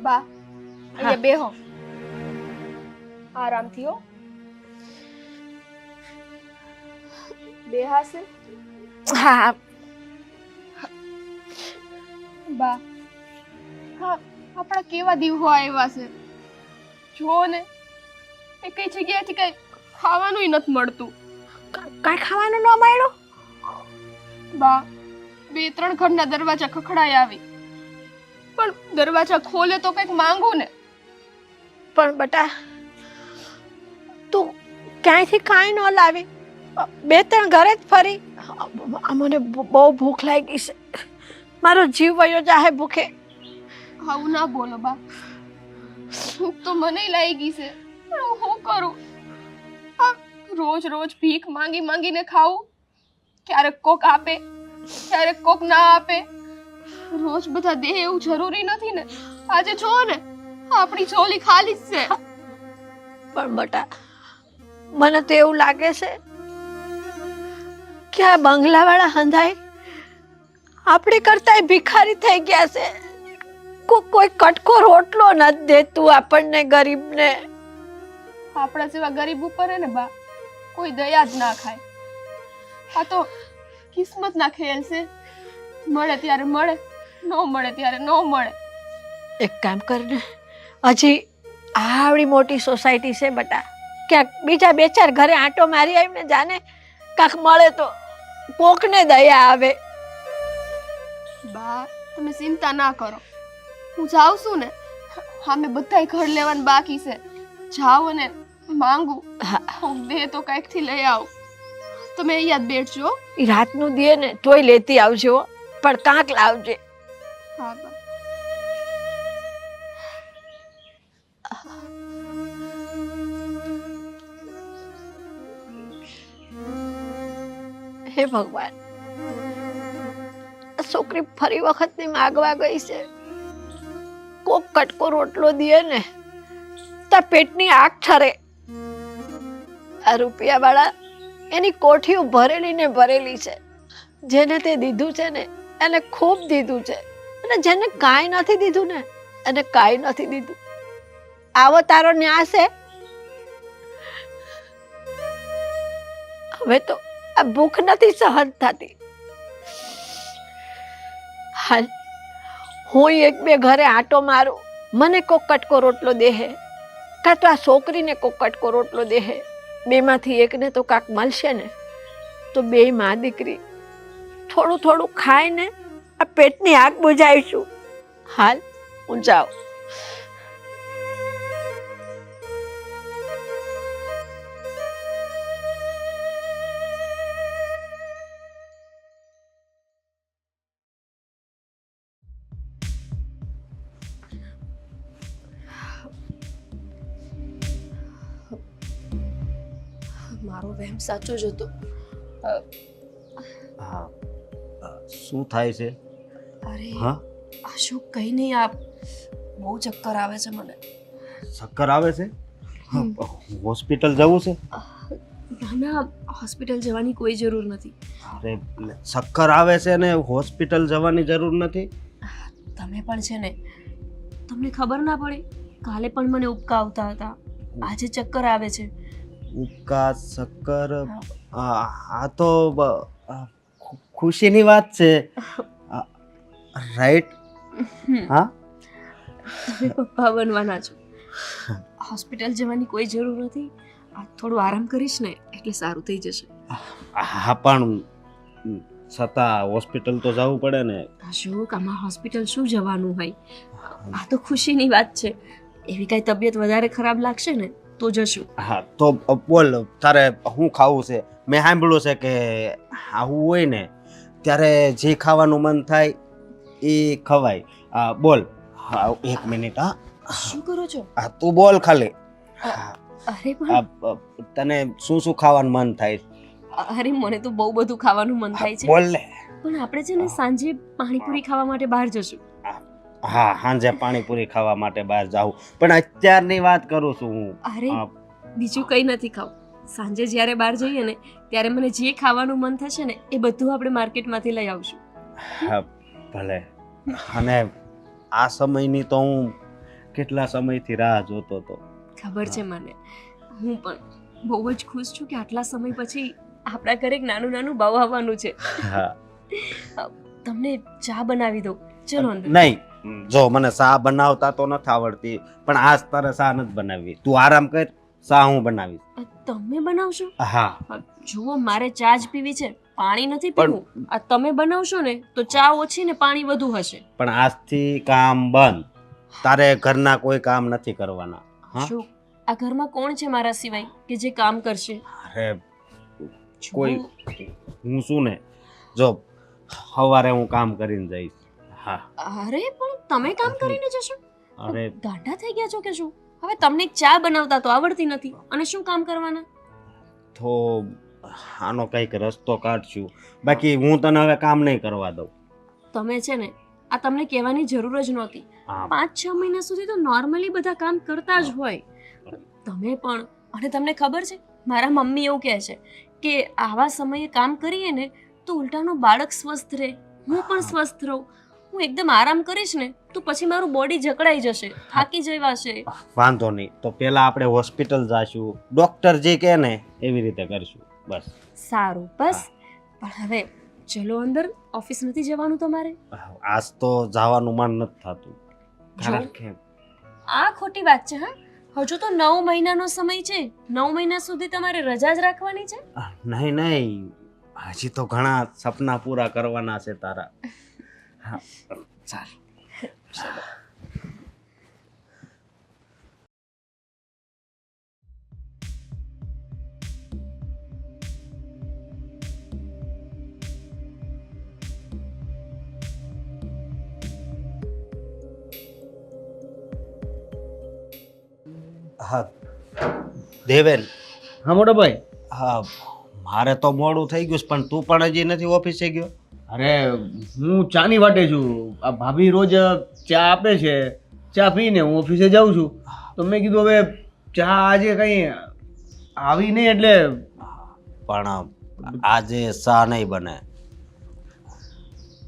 બા અહીંયા બેહો આરામથી હો બેહાશે હા બા હા આપણા કેવા દિવસો આવ્યા છે જો ને એ કઈ જગ્યાએથી કઈ ખાવાનું નથી મળતું કાંઈ ખાવાનું ન મળ્યું? બા 2-3 ઘરના દરવાજા ખખડાઈ આવી પણ દરવાજા ખોલે તો કઈક માંગુ ને પણ બટા તું ક્યાંયથી કાંઈ ન લાવી 2-3 ઘરે જ ફરી મને બહુ ભૂખ લાગી છે મારો જીવ વયો જાહે ભૂખે. આવું ના બોલો બા ભૂખ તો મને લાગી છે પણ હું શું કરું આ રોજ રોજ ભીખ માંગી માંગીને ખાવું ક્યારેક કોક આપે ક્યારેક કોક ના આપે રોજ બધા દે એવું જરૂરી નથી ને આજે જો ને આપણી ઝોલી ખાલી જ છે પણ બટા મને તો એવું લાગે છે કે આ બંગલાવાળા હંધાઈ આપણી કરતા ભિખારી થઈ ગયા છે. કોઈ કટકો રોટલો નથી દેતું આપણને ગરીબને. આપણા જેવા ગરીબ ઉપર હે ને બા કોઈ દયા જ ના ખાય. આ તો કિસ્મત ના ખેલ છે મળે ત્યારે મળે ન મળે ત્યારે ન મળે. એક કામ કરને હજી આવડી મોટી સોસાયટી છે બટા ક્યાંક બીજા 2-4 ઘરે આંટો મારી આવીને જાને કાંક મળે તો કોકને દયા આવે. બા તમે ચિંતા ના કરો હું જાઉં છું ને અમે બધાય ઘર લેવાનું બાકી છે જાઓ ને માંગુ હું દે તો કઈક થી લઈ આવું તમે અહીંયા જ બેઠજો. એ રાતનું દે ને તોય લેતી આવજો પણ કાંક લાવજે. હા બા હે ભગવાન છોકરી ફરી વખત ની માગવા ગઈ છે કોક કટકો રોટલો દે ને તાર પેટની આગ ઠરે. આ રૂપિયા વાળા એની કોઠીઓ ભરેલી ને ભરેલી છે જેને તે દીધું છે ને એને ખૂબ દીધું છે અને જેને કાંઈ નથી દીધું ને એને કાંઈ નથી દીધું. આવો તારો ન્યાસ છે. હવે તો આ ભૂખ નથી સહન થતી. હાલ હું 1-2 ઘરે આંટો મારું મને કોક કટકો રોટલો દેહે કાં તો આ છોકરીને કોક કટકો રોટલો દેહે બેમાંથી એકને તો કાંક મળશે ને તો 2 માં દીકરી થોડું થોડું ખાઈને આ પેટની આગ બુઝાવીશું. હાલ હું જાઉં. મારો વહેમ સાચો જ હતો. હા શું થાય છે? અરે હા અશોક કઈ નહીં આ બહુ ચક્કર આવે છે મને. ચક્કર આવે છે? હોસ્પિટલ જવું છે? ના ના હોસ્પિટલ જવાની કોઈ જરૂર નથી. અરે ચક્કર આવે છે ને હોસ્પિટલ જવાની જરૂર નથી? તમે પણ છે ને તમને ખબર ના પડી કાલે પણ મને ઉપકા આવતા હતા આજે ચક્કર આવે છે. ઉબકા ચક્કર આ તો ખુશીની વાત છે રાઈટ? હા તમે પપ્પા બનવાના છો હોસ્પિટલ જવાની કોઈ જરૂર નથી. આ થોડું આરામ કરીશ ને એટલે સારું થઈ જશે. હા પણ છતાં હોસ્પિટલ તો જવું પડે ને. અશોક આમાં હોસ્પિટલ શું જવાનું હોય આ તો ખુશીની વાત છે. એવી કઈ તબિયત વધારે ખરાબ લાગશે ને તો જશું. હા તો બોલ તારે શું ખાવું છે? મેં સાંભળ્યું છે કે આવું હોય ને ત્યારે જે ખાવાનું મન થાય એ ખવાય. બોલ. હા 1 મિનિટ. હા શું કરો છો? હા તું બોલ ખાલી. અરે પણ તને શું શું ખાવાનું મન થાય? અરે મને તો બહુ બધું ખાવાનું મન થાય છે. બોલ ને. પણ આપણે છે ને સાંજે પાણીપુરી ખાવા માટે બહાર જશું. હા સાંજે પાણીપુરી ખાવા માટે બહાર જાઉં પણ અત્યારની વાત કરું છું હું. અરે બીજું કંઈ નથી ખાવું. સાંજે જ્યારે બહાર જઈએ ને ત્યારે મને જે ખાવાનું મન થશે ને એ બધું આપણે માર્કેટમાંથી લઈ આવશું. હા ભલે. અને આ સમયની તો હું કેટલા સમયથી રાહ જોતો હતો. ખબર છે મને. હું પણ બહુ જ ખુશ છું કે આટલા સમય પછી આપણા ઘરે એક નાનું નાનું બાવ આવવાનું છે. હા તમને ચા બનાવી દઉં. ચલો અંદર. નહીં, જો મને ચા બનાવતા તો નથી આવડતી, પણ આજ તારે ચા નથી બનાવવી. તું આરામ કર, ચા હું બનાવીશ. તમે બનાવશો? હા જુઓ, મારે ચા જ પીવી છે, પાણી નથી પીવું. આ તમે બનાવશો ને તો ચા ઓછી ને પાણી વધુ હશે. પણ આજથી કામ બંધ. તારે ઘરના કોઈ કામ નથી કરવાના. હા? શું આ ઘરમાં કોણ છે મારા સિવાય કે જે કામ કરશે? અરે જુઓ, કોઈ હું શું ને, જો સવારે હું કામ કરીને જઈશ. હા અરે પણ તમે કામ કરીને જશો? અરે ગાંડા થઈ ગયા છો કે શું? હવે તમને એક ચા બનાવતા તો આવડતી નથી અને શું કામ કરવાના? તો આનો કંઈક રસ્તો કાઢશું. બાકી હું તને હવે કામ નહીં કરવા દઉં. તમે છે ને, આ તમને કહેવાની જરૂર જ નહોતી. હા 5-6 મહિના સુધી તો નોર્મલી બધા કામ કરતા જ હોય. તમે પણ. અને તમને ખબર છે, મારા મમ્મી એવું કહે છે કે આવા સમયે કામ કરીએ ને તો ઉલટાનું બાળક સ્વસ્થ રહે, હું પણ સ્વસ્થ રહું. હું એકદમ આરામ કરીશ ને તો પછી મારું બોડી જકડાઈ જશે, થાકી જવાશે. વાંધો નહીં, તો પેલા આપણે હોસ્પિટલ જાશું, ડોક્ટર જે કહે ને એવી રીતે કરશું. બસ સારું, બસ. પણ હવે ચલો અંદર. ઓફિસ નથી જવાનું તમારે? આજ તો જવાનું મન નથી થતું. કારણ કે આ ખોટી વાત છે. હા, હજુ તો 9 મહિનાનો સમય છે. 9 મહિના સુધી તમારે રજા જ રાખવાની છે. નહીં નહીં, હજી તો ઘણા સપના પૂરા કરવાના છે તારા. હા ચાલ. હા દેવેન. હા મોટો ભાઈ. હા મારે તો મોડું થઈ ગયું છે, પણ તું પણ હજી નથી ઓફિસે ગયો? અરે હું ચાની વાટે છું. આ ભાભી રોજ ચા આપે છે, ચા પીને હું ઓફિસે જાઉં છું. તો મેં કીધું હવે ચા આજે કંઈ આવી નહીં એટલે પણ આજે ચા નહીં બને.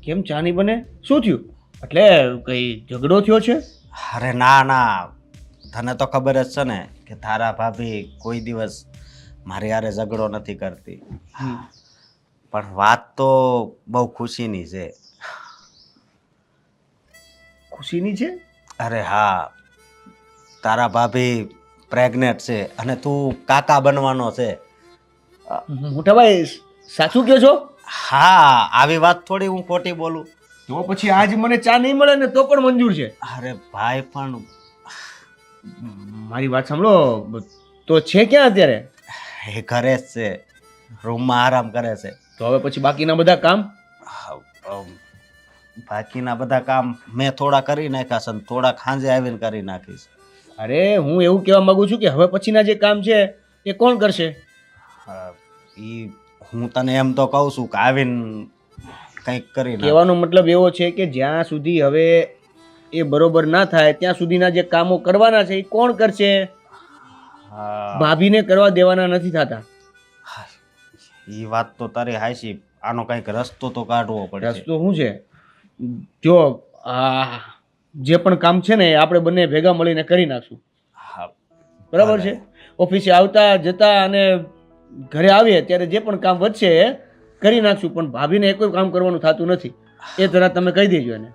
કેમ ચા નહીં બને? શું થયું? એટલે કંઈ ઝઘડો થયો છે? અરે ના ના, તને તો ખબર જ છે ને કે તારા ભાભી કોઈ દિવસ મારી હારે ઝઘડો નથી કરતી. પણ વાત તો બહુ ખુશીની છે. ખુશીની છે? અરે હા, તારા ભાભી પ્રેગ્નેન્ટ છે અને તું કાકા બનવાનો છે. મોટા ભાઈ સાચું કહો છો? હા, આવી વાત થોડી હું ખોટી બોલું. તો પછી આજ મને ચા નહીં મળે ને તો પણ મંજૂર છે. અરે ભાઈ પણ મારી વાત સાંભળો, તો છે ક્યાં અત્યારે? એ ઘરે જ છે, રૂમમાં આરામ કરે છે. તો હવે પછી બાકીના બધા કામ? બાકીના બધા કામ મેં થોડા કરી નાખ્યા છે, થોડા ખાંજે આવીને કરી નાખીશ. અરે હું એવું કહેવા માંગુ છું કે હવે પછીના જે કામ છે એ કોણ કરશે? ઈ હું તને એમ તો કહું છું કે આવીને કંઈક કરી નાખ. કહેવાનો મતલબ એવો છે કે જ્યાં સુધી હવે એ બરોબર ના થાય ત્યાં સુધીના જે કામો કરવાના છે એ કોણ કરશે? ભાભીને કરવા દેવાના નથી થતા. એ વાત તો તારી હાચી. આનો કંઈક રસ્તો તો કાઢવો પડે. રસ્તો શું છે? જો આ જે પણ કામ છે ને એ આપણે બંને ભેગા મળીને કરી નાખશું. બરાબર છે? ઓફિસે આવતા જતા અને ઘરે આવીએ ત્યારે જે પણ કામ વધશે એ કરી નાખશું. પણ ભાભીને કોઈ કામ કરવાનું થતું નથી, એ તરત તમે કહી દેજો એને.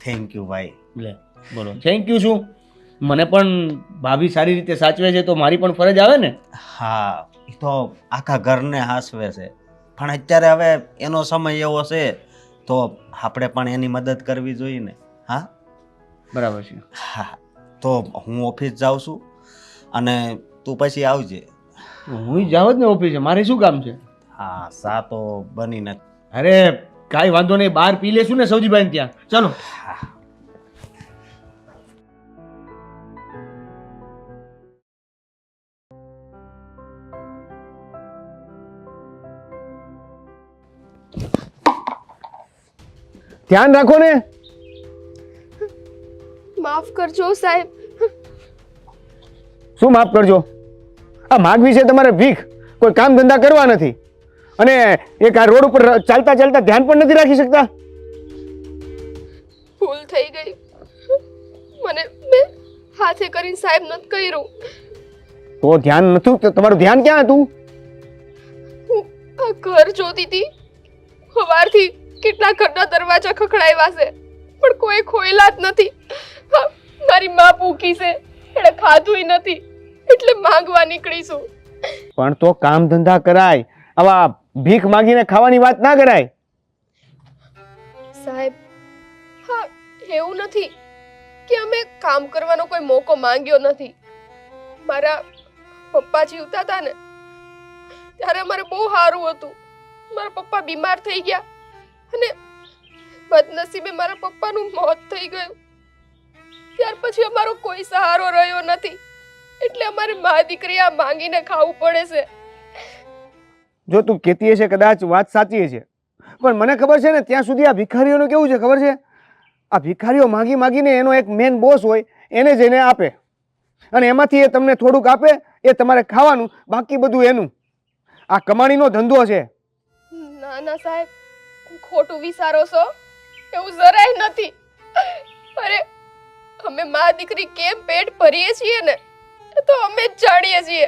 થેન્ક યુ ભાઈ. લે બોલો થેન્ક યુ શું? મને પણ ભાભી સારી રીતે સાચવે છે તો મારી પણ ફરજ આવે ને. હા, એ તો આખા ઘરને હાસવે છે, પણ અત્યારે હવે એનો સમય એવો છે તો આપણે પણ એની મદદ કરવી જોઈએ ને. હા બરાબર છે. હા, તો હું ઓફિસ જાઉં છું અને તું પછી આવજે. હું જાવ જ ને ઓફિસે, મારે શું કામ છે? હા, સા તો બની નથી. અરે કાંઈ વાંધો નહીં, બહાર પી લેશું ને સૌજીભાઈ ત્યાં. ચલો. ધ્યાન રાખો ને. માફ કરજો સાહેબ. શું માફ કરજો? આ માગવી છે તમારે ભીખ, કોઈ કામ ધંધા કરવા નથી અને એક આ રોડ ઉપર ચાલતા ચાલતા ધ્યાન પણ નથી રાખી શકતા. ભૂલ થઈ ગઈ. મને હાથે કરીને સાહેબ નથી કર્યું. તો ધ્યાન નતું તો તમારું ધ્યાન ક્યાં હતું? હું આ ઘર જોતી હતી. સવારથી કેટલા ઘરના દરવાજા ખખડાવ્યા છે પણ કોઈ ખોયલા જ નથી. હા, મારી માં ભૂખી છે, એણે ખાધુંય નથી, એટલે માંગવા નીકળીશું. પણ તો કામ ધંધા કરાય, આવા ભીખ માંગીને ખાવાની વાત ના કરાય. સાહેબ, હા, એવું નથી કે અમે કામ કરવાનો કોઈ મોકો માંગ્યો નથી. મારા પપ્પા જીવતા હતા ને ત્યારે અમારે બહુ સારું હતું. મારા પપ્પા બીમાર થઈ ગયા અને બદનસીબે મારા પપ્પાનું મોત થઈ ગયું. ત્યાર પછી અમારો કોઈ સહારો રહ્યો નથી, એટલે અમારે મા દીકરી આ માંગીને ખાવું પડે છે. જો તું કહેતી હશે કદાચ વાત સાચી છે, પણ મને ખબર છે ને ત્યાં સુધી આ ભિખારીઓનું કેવું છે ખબર છે? આ ભિખારીઓ માગી માગીને એનો એક મેન બોસ હોય એને જઈને આપે, અને એમાંથી એ તમને થોડુંક આપે, એ તમારે ખાવાનું, બાકી બધું એનું. આ કમાણીનો ધંધો છે. ના ના સાહેબ, ખોટું વિચારો છો, એવું જરાય નથી. અરે, અમે મા દીકરી કેમ પેટ ભરીએ છીએ ને એ તો અમે જ જાણીએ છીએ.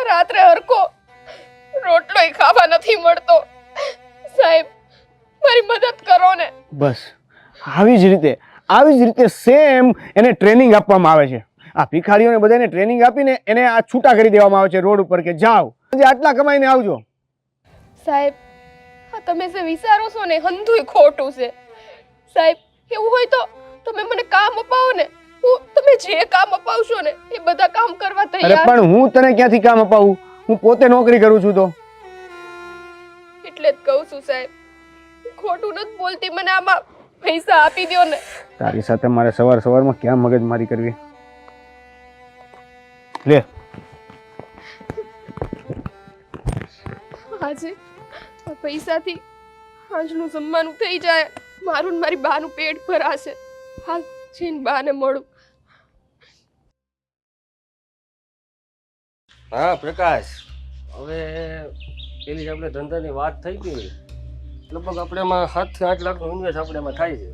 રાત્રે હરકો રોટલોય ખાવા નથી મળતો. સાહેબ, મારી મદદ કરો ને. બસ આવી જ રીતે સેમ એને ટ્રેનિંગ આપવામાં આવે છે. આ ભિખારીઓને બધાને ટ્રેનિંગ આપીને એને આ છૂટા કરી દેવામાં આવે છે રોડ ઉપર કે જાઓ આટલા કમાઈને આવજો. સાહેબ, હા, તમે જે વિચારો છો ને હંધુય ખોટું છે. સાહેબ, એવું હોય તો તમે મને કામ અપાવો ને, હું તમે જે કામ અપાવશો ને એ બધા કામ કરવા અરે તૈયાર. પણ હું તને ક્યાંથી કામ અપાવું? હું પોતે નોકરી કરું છું. તો એટલે જ કહું છું સાહેબ, ખોટું નથી બોલતી, મને આમાં પૈસા આપી દો ને. તારી સાથે મારે સવારમાં ક્યાં મગજમારી કરવી? લે આજે આ પૈસાથી આજનું જમવાનું થઈ જાય, મારું ને મારી બાનું પેટ ભરાશે. હાલ જઈને બાને મળું. હા પ્રકાશ, હવે પેલી આપણે ધંધાની વાત થઈ ગઈ, લગભગ આપણે એમાં 7 થી 8 લાખનું ઇન્વેસ્ટ આપણે એમાં થાય છે.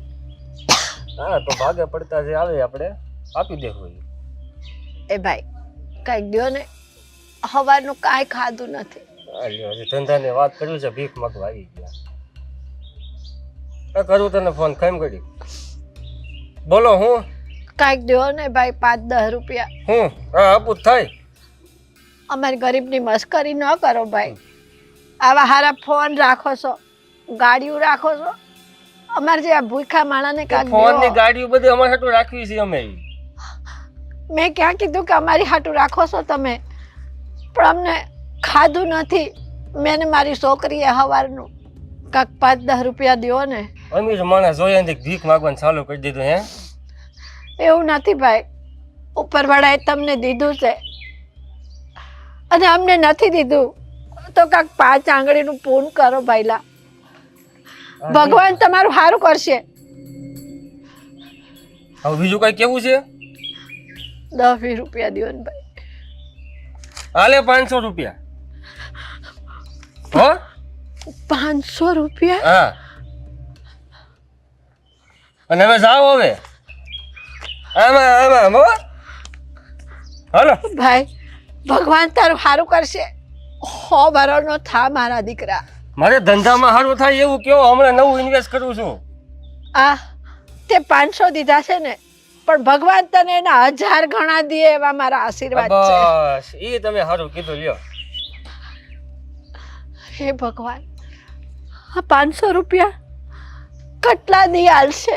હા, તો ભાગે પડતા જે આવે આપણે આપી દેવું. એ ભાઈ કઈક દ્યો ને, સવારનું કાંઈ ખાધું નથી. હજી ધંધાની વાત કર્યું છે, ભીખ માંગવા આવી ગયા. કરું તને ફોન કેમ કરી? બોલો. હું કાંઈક દ્યો ને ભાઈ, 5-10 રૂપિયા. હું હા આપું જ થાય. અમારી ગરીબની મસ્કરી ન કરો ભાઈ. આવા હારા ફોન રાખો છો, ગાડીઓ રાખો છો, અમારે જેવા ભૂખા માણાને કાંઈક ફોન ની દ્યો. ગાડીઓ બધી અમારે હાટું રાખવી છે અમે. મેં ક્યાં કીધું કે અમારી હાટું રાખો છો તમે? પણ અમને ખાધું નથી. મેં ને મારી છોકરીએ સવારનું કાંક 5-10 રૂપિયા દ્યો ને. અમીર માણસ જોયા ભીખ માંગવાનું ચાલુ કરી દીધું. હે, એવું નથી ભાઈ, ઉપરવાળાએ તમને દીધું છે અને અમને નથી દીધું, તો કાંક 5 આંગળીનું પૂન કરો ભાઈલા. ભગવાન તમારું સારું કરશે. હવે બીજું કઈ કેવું છે? 10-20 રૂપિયા દ્યો ને ભાઈ. હાલે 500 રૂપિયા. હો 500 રૂપિયા? હા, અને હવે જાઓ હવે આમાં હો. હાલો ભાઈ, ભગવાન તારું સારું કરશે. હો બરોનો થા મારા દીકરા. મારે ધંધામાં સારું થાય એવું કેવો, હમણાં નવું ઇન્વેસ્ટ કરું છું. આ તે 500 દીધા છે ને, પણ ભગવાન તને એના 1000 ગણા દે એવા મારા આશીર્વાદ છે. બસ એ તમે સારું કીધું. લ્યો હે ભગવાન, આ 500 રૂપિયા કેટલા દી હાલશે?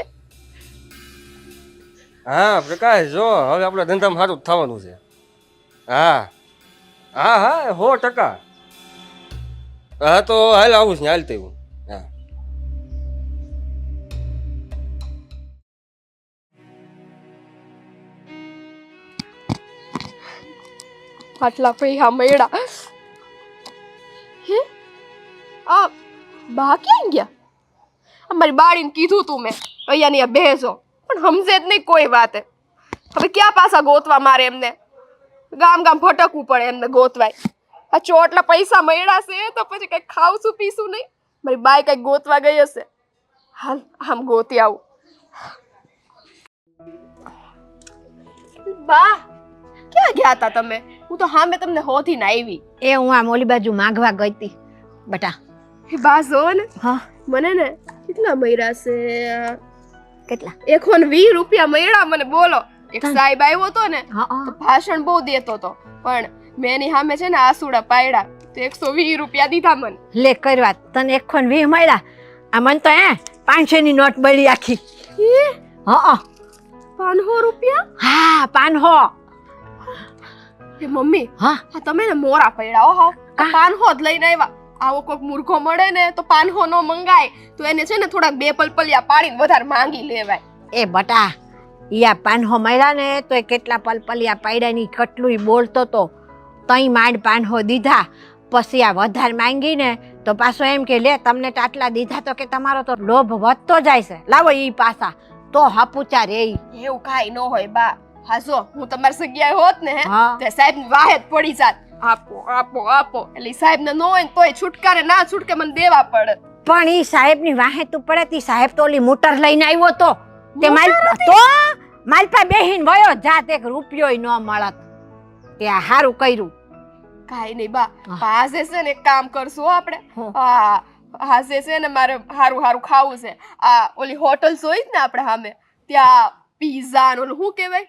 હા પ્રકાશ, જો હવે આપણા ધંધામાં સારું જ થવાનું છે. હા હા હા 100%. હા તો હાલ આવું છે ને, હાલ તેવું. હા, આટલા પૈસા મળ્યા. હે, આ બા ક્યાં ગયા? અમારી બાળીને કીધું તું મેં અહીંયાની આ બેસો, પણ સમજે જ નહીં કોઈ વાતે. હવે ક્યાં પાછા ગોતવા મારે એમને? ગામ ગામ ભટકવું પડે એમને ગોતવાય. આ ચોટલા પૈસા મળ્યા છે તો પછી કઈ ખાવશું પીશું નહીં? મારી બાઈ કઈ ગોતવા ગઈ હશે. હાલ આમ ગોતી આવું. બા ક્યાં ગયા હતા તમે? હું તો હામે તમને હોથી ને આવી. એ હું આમ ઓલી બાજુ માંગવા ગઈ હતી બટા. એ બા જો ને હા મને ને કેટલા મયરા છે? કેટલા? 120 રૂપિયા મળ્યા મને. બોલો, એક સાહેબ આવ્યો તો ને હા તો ભાષણ બહુ દેતો તો, પણ મેં એની સામે છે ને આસુડા પાડ્યા તો 120 રૂપિયા દીધા મને. લે કર વાત, તને 120 મળ્યા. આ મને તો 500 ની નોટ મળી આખી. હા 500 રૂપિયા? હા 500. એ મમ્મી, હા હા તમે ને મોરા પડ્યા હો. 500 જ લઈને આવ્યા. આવો કોઈક મૂર્ખો મળે ને તો 500 નો મંગાય તો એને છે ને થોડાક બે પલપલિયા પાડીને વધારે માંગી લેવાય. એ બટા, યા 500 મળ્યા ને તો એ કેટલા પલપલિયા પાડ્યા ની કેટલું બોલતો તો. તઈ માંડ 500 દીધા, પછી આ વધારે માંગી ને તો પાછો એમ કે લે તમને તો આટલા દીધા તો કે તમારો તો લોભ વધતો જાય છે, લાવો ઈ પાછા તો હપુચા રે. એવું કાઈ ન હોય બા. હા જો હું તમારી જગ્યાએ હોત ને હા. તે સાહેબ ની વાહે જ પડી જાત. આપો આપો આપો, એટલે સાહેબ ને ન હોય ને તોય છૂટકારે ના છૂટકે મને દેવા પડે. પણ ઈ સાહેબ ની વાહે તું પડે તી સાહેબ તો ઓલી મોટર લઈને આવ્યો તો તે માલપા બેહીન વયો જાત, 1 રૂપિયોય ન મળત. તે આ હારું કર્યું. કાઈ નહીં બા, આજે છે ને એક કામ કરશું હો આપણે. હું? આજે છે ને મારે હારું હારું ખાવું છે. આ ઓલી હોટલ જોઈ જ ને આપણે સામે, ત્યાં પીઝા ને ઓલું શું કહેવાય,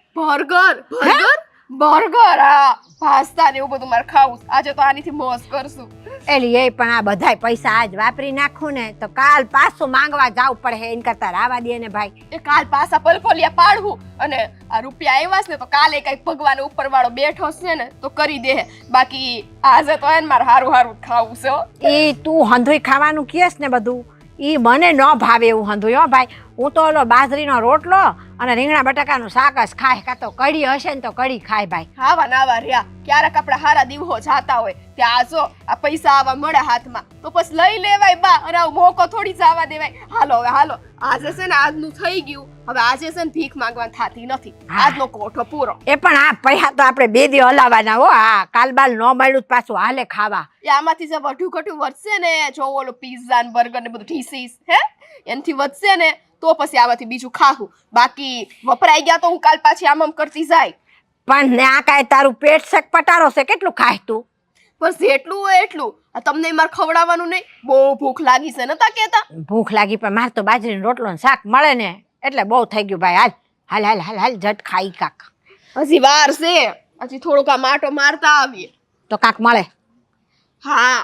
બર્ગર, હા પાસ્તા ને એવું બધું મારે ખાવું છે. આજે તો આનીથી મોજ કરશું. એલી એ પણ આ બધાય પૈસા આજ વાપરી નાખું ને તો કાલ પાછું માંગવા જાવું પડે. એન કરતા રાવા દે ને ભાઈ. એ કાલ પાછા પલપલિયા પાડવું, અને આ રૂપિયા આવ્યા છે ને તો કાલે કઈક ભગવાન ઉપર વાળો બેઠો છે ને તો કરી દે. બાકી આજે તો એને મારે હારું હારું ખાવું છે હો. એ તું હંધુય ખાવાનું કહેશ ને બધું, ઈ મને ન ભાવે એવું હંધુય. હો ભાઈ, હું તો ઓલો બાજરીનો રોટલો અને રીંગણા બટાકાનું શાક જ ખાય, કાં તો કઢી હશે ને તો કઢી ખાય ભાઈ. આવા નાવા રહ્યા. ક્યારેક આપણે હારા દિવસો જાતા હોય ત્યાં જો આ પૈસા આવા મળે હાથમાં તો પછી લઈ લેવાય બા, અને આવો મોકો થોડી જવા દેવાય. હાલો હવે હાલો, આજે છે ને આજનું થઈ ગયું. હવે આજે છે ને ભીખ માંગવાની થાતી નથી. આજનો કોઠો પૂરો. એ પણ આ પૈસા તો આપણે 2 દી હલાવાના હો. આ કાલબાલ ન મળ્યું પાછું હાલે ખાવા. એ આમાંથી જે વઢું કઠું વધશે ને, જો ઓલો પીઝા ને બર્ગર ને બધું ઠીસીસ એનથી વધશે ને તો પછી આમાંથી બીજું ખાવું. બાકી વપરાઈ ગયા તો હું કાલ પાછી આમ કરતી જાય. પણ ને આ કાંઈ તારું પેટ શેક પટારો છે, કેટલું ખાય તું? બસ જેટલું હોય એટલું. આ તમને મારે ખવડાવવાનું નહીં. બહુ ભૂખ લાગી છે નતા કેતા? ભૂખ લાગી પણ મારે તો બાજરીનો રોટલો ને શાક મળે ને એટલે બહુ થઈ ગયું ભાઈ. હાલ હાલ હાલ હાલ હાલ જટ ખાઈ કાક. હજી વાર છે, હજી થોડુંક આ માટો મારતા આવીએ તો કાક મળે. હા.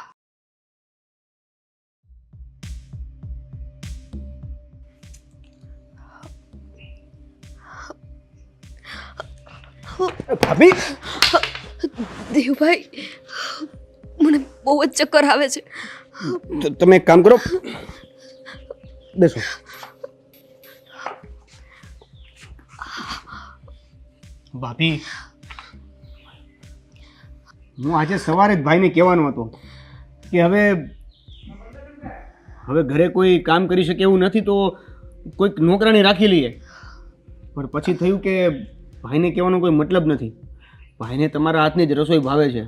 ભાભી, દેવભાઈ, મને બહુ જ ચક્કર આવે છે. તમે એક કામ કરો, બેસો. ભાભી, હું આજે સવારે જ ભાઈને કહેવાનો હતો કે હવે ઘરે કોઈ કામ કરી શકે એવું નથી તો કોઈક નોકરાણી રાખી લઈએ. પણ પછી થયું કે ભાઈને કહેવાનો કોઈ મતલબ નથી. ભાઈને તમારા હાથની જ રસોઈ ભાવે છે.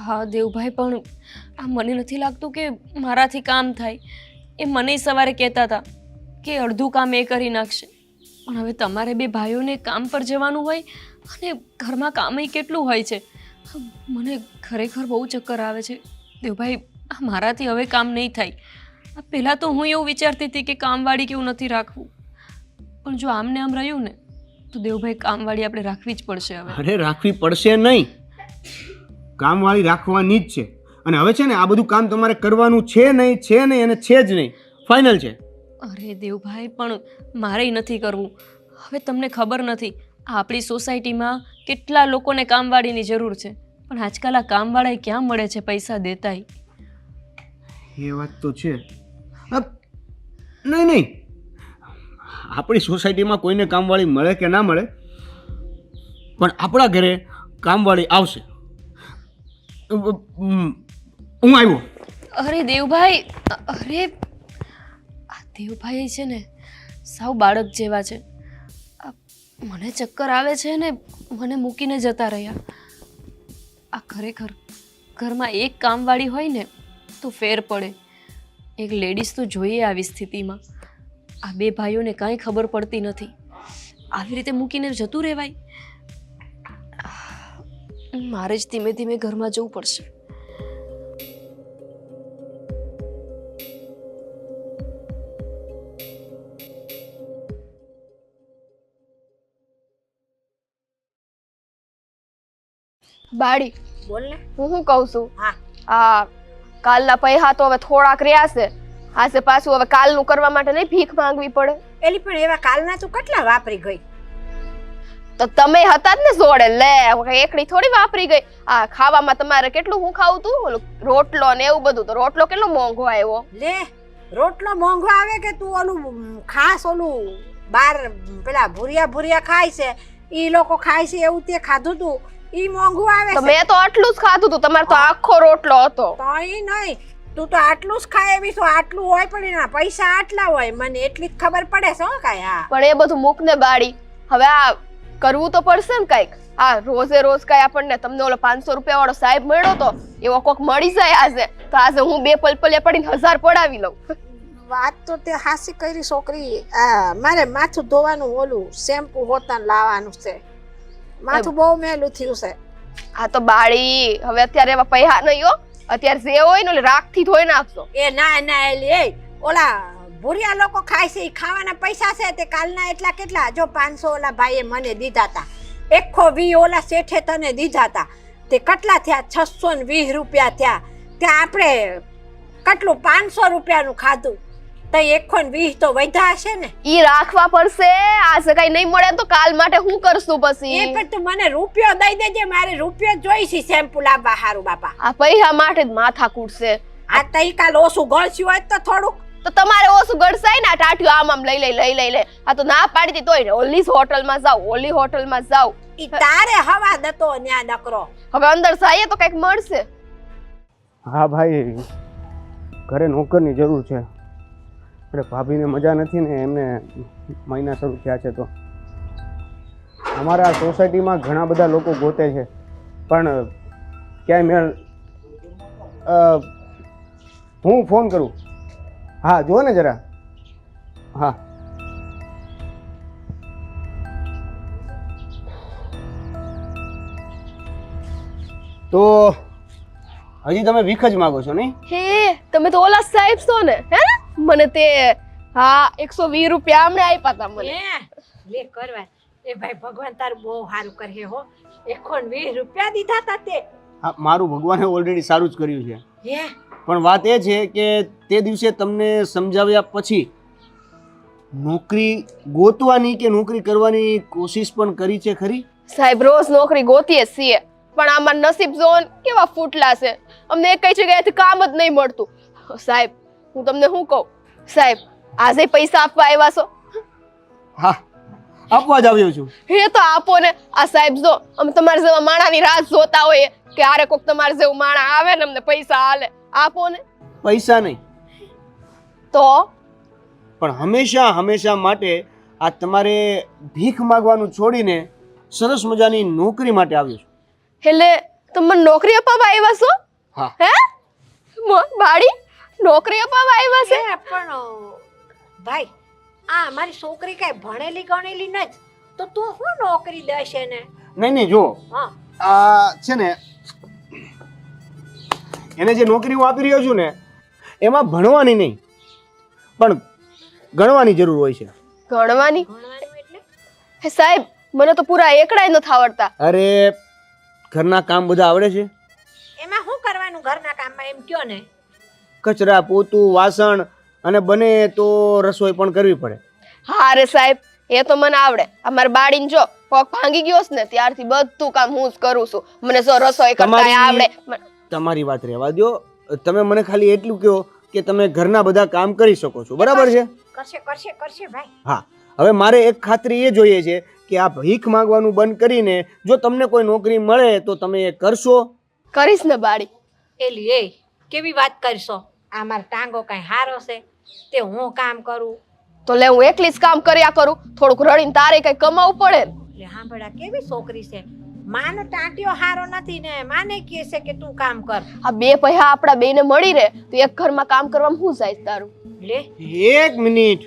હા દેવભાઈ, પણ આ મને નથી લાગતું કે મારાથી કામ થાય. એ મને સવારે કહેતા હતા કે અડધું કામ એ કરી નાખશે, પણ હવે તમારે 2 ભાઈઓને કામ પર જવાનું હોય અને ઘરમાં કામય કેટલું હોય છે. મને ખરેખર બહુ ચક્કર આવે છે દેવભાઈ. આ મારાથી હવે કામ નહીં થાય. પહેલાં તો હું એવું વિચારતી હતી કે કામવાળી કેવું નથી રાખવું, પણ જો આમને આમ રહ્યું ને તો દેવભાઈ કામવાળી આપણે રાખવી જ પડશે હવે. અરે રાખવી પડશે નહીં, કામવાળી રાખવાની જ છે. અને હવે છે ને આ બધું કામ તમારે કરવાનું છે નહીં અને છે જ નહીં, ફાઇનલ છે. અરે દેવભાઈ, પણ મારે નથી કરવું. હવે તમને ખબર નથી આપણી સોસાયટીમાં કેટલા લોકોને કામવાળીની જરૂર છે, પણ આજકાલ આ કામવાળા ક્યાં મળે છે પૈસા દેતાય. એ વાત તો છે. નહીં, આપણી સોસાયટીમાં કોઈને કામવાળી મળે કે ના મળે, પણ આપણા ઘરે કામવાળી આવશે. હું આવ્યો. અરે દેવભાઈ, અરે આ દેવભાઈ છે ને સાવ બાળક જેવા છે. મને ચક્કર આવે છે ને મને મૂકીને જતા રહ્યા. આ ખરેખર ઘરમાં એક કામવાળી હોય ને તો ફેર પડે. એક લેડીઝ તો જોઈએ આવી સ્થિતિમાં. આ 2 ભાઈઓને કાંઈ ખબર પડતી નથી. આવી રીતે મૂકીને જતું રહેવાય. મારે જ ધીમે ધીમે ઘરમાં જવું પડશે. બાડી બોલ ને. હું શું કહું છું હા. આ કાલના પૈસા તો હવે થોડાક રહ્યા છે. હાસે પાછું હવે કાલનું કરવા માટે નહીં ભીખ માંગવી પડે. એલી પણ એવા કાલના તું કેટલા વાપરી ગઈ? તો તમે હતા જ ને જોડે લે હવે એકડી થોડી વાપરી ગઈ. આ ખાવામાં તમારે કેટલું હું ખાવું તું ઓલું રોટલો ને એવું બધું. તો રોટલો કેટલો મોંઘો આવ્યો. લે રોટલો મોંઘો આવે કે તું ઓલું ખાસ ઓલું બાર પેલા ભૂરિયા ખાય છે ઈ લોકો ખાય છે એવું તે ખાધું તું ઈ મોંઘું આવે તો છે. મેં તો આટલું જ ખાધું તું. તમારે તો આખો રોટલો હતો. તો ઈ નહીં તું તો આટલું જ ખાય એવી તો આટલું હોય પણ એના પૈસા આટલા હોય મને એટલી જ ખબર પડે છે હો કાંઈ. હા પણ એ બધું મૂક ને બાડી. હવે આ કરવું તો પડશે ને કઈક. આ રોજે રોજ કઈ આપણને તમને ઓલો 500 રૂપિયા વાળો સાહેબ મળ્યો તો એવો કોક મળી જાય આજે તો આજે હું 2 પલપલિયા પડીને 1000 પડાવી લઉં. વાત તો તે હાસી કરી છોકરી. મારે માથું ધોવાનું ઓલું શેમ્પુ હોતા લાવવાનું છે. માથું બહુ મેલું થયું છે. હા તો બાળી હવે અત્યારે એવા પૈસા નહીં હો. અત્યારે જે હોય ને ઓલે રાખથી ધોઈ નાખશો. એ ના એલી એ ઓલા ભૂરિયા લોકો ખાય છે ઈ ખાવાના પૈસા છે તે કાલના એટલા કેટલા જો 500 ઓલા ભાઈએ મને દીધા હતા. 120 ઓલા શેઠે તને દીધા હતા તે કેટલા થયા 620 રૂપિયા થયા. ત્યાં આપણે કેટલું 500 રૂપિયાનું ખાધું તો 120 તો વધ્યા હશે ને. ઈ રાખવા પડશે. આજે કઈ નહીં મળે તો કાલ માટે હું કરશું પછી. એ પણ તું મને રૂપિયો દઈ દેજે મારે રૂપિયો જોઈ છે શેમ્પુ લાવવા હારું બાપા. આ પૈસા માટે જ માથા કૂટશે. આ તઈ કાલ ઓછું ગળસ્યું હોય તો થોડુંક તો તમારે ઓછું ગળસાય ને આ ટાટિયું આમ લઈ લે. આ તો ના પાડી દી તોય ઓલી હોટલમાં જાવ ઓલી હોટલમાં જાવ. ઈ તારે હવા દતો ન્યા નકરો. હવે અંદર જઈએ તો કઈક મળશે. હા ભાઈ, ઘરે નોકરની જરૂર છે. આપણે ભાભીને મજા નથી ને એમને મહિના શરૂ થયા છે તો અમારા સોસાયટીમાં ઘણા બધા લોકો ગોતે છે પણ ક્યાંય મેળ. હું ફોન કરું. હા જુઓ ને જરા. હા તો હજી તમે ભીખ જ માગો છો નહીં? હે તમે તો ઓલા સાહેબ છો ને હે મને તે હા 120 રૂપિયા અમને આપ્યા હતા મને. લે કરવા એ ભાઈ ભગવાન તારું બહુ સારું કરે હો. 120 રૂપિયા દીધા તા તે. હા મારું ભગવાને ઓલરેડી સારું જ કર્યું છે હે પણ વાત એ છે કે તે દિવસે તમને સમજાવ્યા પછી નોકરી ગોતવાની કે નોકરી કરવાની કોશિશ પણ કરી છે ખરી? સાહેબ રોજ નોકરી ગોતીએ છીએ પણ આમાં નસીબ જોન કેવા ફૂટલા છે. અમને એક કઈ જગ્યાએથી કામ જ નહીં મળતું. સાહેબ હું તમને શું કહું સાહેબ આજે પૈસા આપવા આવ્યા છો? હા આપવા જ આવ્યો છું. હે તો આપો ને. આ સાહેબ જો અમે તમારા જેવા માણાની રાહ જોતા હોઈએ કે આરે કોક તમારા જેવું માણા આવે ને અમને પૈસા હાલે. આપો ને. પૈસા નહીં તો પણ હંમેશા માટે આ તમારે ભીખ માગવાનું છોડીને સરસ મજાની નોકરી માટે આવ્યો છું. એટલે તમે મને નોકરી અપાવવા આવ્યા છો? હા. હે બાડી નોકરી અપાવવા આવ્યા છે? પણ ભાઈ આ મારી છોકરી કઈ ભણેલી ગણેલી નથી તો તું શું નોકરી દેશે ને? નહીં જો હા આ છે ને એને જે નોકરી હું આપી રહ્યો છું ને એમાં ભણવાની નહીં પણ ગણવાની જરૂર હોય છે. ગણવાની? ભણવાનું એટલે હે સાહેબ મને તો પૂરા એકડાય નથી આવડતા. અરે ઘરના કામ બધા આવડે છે? એમાં શું કરવાનું ઘરના કામમાં એમ કયો ને? કચરા પોતું વાસણ અને બને તો રસોઈ પણ કરવી પડે. હા રે સાહેબ એ તો મને આવડે. અમારી બાડીને જો પગ ભાંગી ગયો છે ને ત્યારથી બધું કામ હું જ કરું છું. મને જો રસોઈ કરતા આવડે. તમારી વાત રહેવા દો. તમે મને ખાલી એટલું કહો કે તમે ઘરના બધા કામ કરી શકો છો. બરાબર છે? કરશે ભાઈ. હા હવે મારે એક ખાતરી એ જોઈએ છે કે આ ભીખ માંગવાનું બંધ કરીને જો તમને કોઈ નોકરી મળે તો તમે એ કરશો? કરીશ ને બાડી. એલી એ કેવી વાત કરશો? આ મારો ટાંગો કઈ હારો છે તે હું કામ કરું તો લે હું એકલી જ કામ કર્યા કરું. થોડુંક રડીને તારે કઈ કમાવું પડે ને. એટલે સાંભળા કેવી છોકરી છે. માનો ટાંટિયો હારો નથી ને માને કહે છે કે તું કામ કર. આ બે પૈસા આપડા બેને મળી રહે તો એક ઘરમાં કામ કરવામાં શું જાય તારું? લે એક મિનિટ.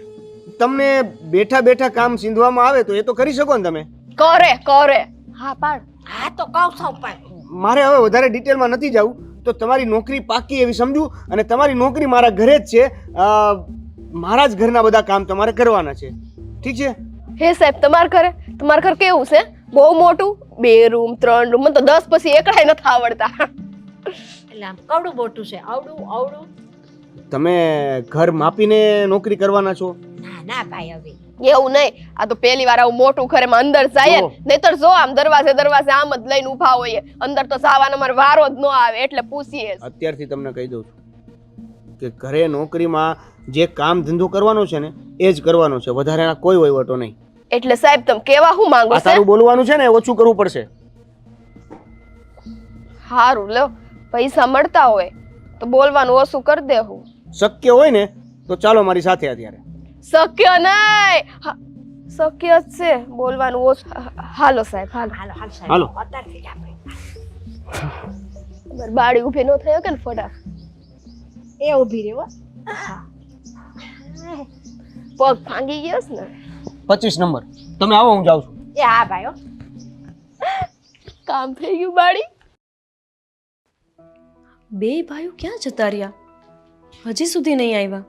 તમને બેઠા બેઠા કામ સીંધવામાં આવે તો એ તો કરી શકો ને તમે? કરે. હા પાડ. હા તો કહું છું પણ મારે હવે વધારે ડિટેલમાં નથી જવું. તો તમારી નોકરી પાકી એવી સમજુ અને તમારી નોકરી મારા ઘરે જ છે. મારા જ ઘરના બધા કામ તમારે કરવાના છે. ઠીક છે? હે સાહેબ, તમારા ઘર કેવું છે? બહુ મોટું? 2 રૂમ 3 રૂમ? મને તો 10 પછી એકડાય નથી આવડતા. એટલે આમ કવડું મોટું છે, આવડું. તમે ઘર માપીને નોકરી કરવાના છો? ના ના ભાઈ, હવે એવું નહીં, આ તો પહેલી વાર આવું મોટું ઘરેમાં અંદર જાય જો. ને. નહીતર જો આમ દરવાજે આમ જ લઈને ઊભા હોઈએ, અંદર તો જવાનો અમારે વારો જ ન આવે, એટલે પૂછીએ. અત્યારથી તમને કહી દઉં છું કે ઘરે નોકરીમાં જે કામ ધંધો કરવાનો છે ને એ જ કરવાનો છે, વધારેના કોઈ વહીવટો નહીં. એટલે સાહેબ તમે કેવા હું માંગો આ છો? તારું બોલવાનું છે ને ઓછું કરવું પડશે. હારું લ્યો, પૈસા મળતા હોય તો બોલવાનું ઓછું કરી દેવું. શક્ય હોય ને તો ચાલો મારી સાથે અત્યારે. શક્ય નહીં. શક્ય જ છે બોલવાનું ઓછું. હાલો સાહેબ, હાલો. હાલો સાહેબ, હાલો. અત્યારથી જ આપણે તમારી બાળી ઊભી ન થયો કે ને ફટાક એ ઊભી રહ્યો. પગ ભાંગી ગયો છે ને. 25 નંબર. તમે આવો, હું જાઉં છું. એ હા ભાઈ હો. કામ થઈ ગયું બાળી. બે ભાઈઓ ક્યાં જતા રહ્યા? હજી સુધી નહીં આવ્યા.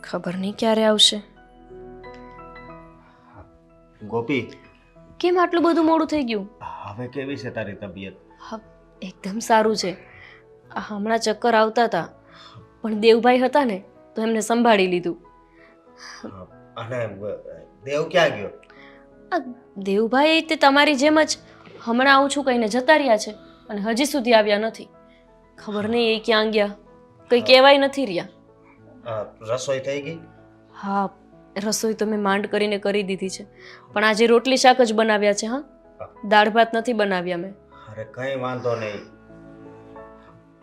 ખબર નહીં ક્યારે આવશે. ગોપી, કેમ આટલું બધું મોડું થઈ ગયું? હવે કેવી છે તારી તબિયત? હા, એકદમ સારું છે. હમણાં ચક્કર આવતા હતા, પણ દેવભાઈ હતા ને તો એમને સંભાળી લીધું. અને દેવ ક્યાં ગયો? આ દેવભાઈ તે તમારી જેમ જ હમણાં આવું છું કહીને જતા રહ્યા છે અને હજી સુધી આવ્યા નથી. ખબર નહીં એ ક્યાં ગયા, કંઈ કહેવાય નથી રહ્યા. રસોઈ થઈ ગઈ? હા, રસોઈ તો મેં માંડ કરીને કરી દીધી છે, પણ આજે રોટલી શાક જ બનાવ્યા છે. હા, દાળ ભાત નથી બનાવ્યા મેં. અરે કંઈ વાંધો નહીં,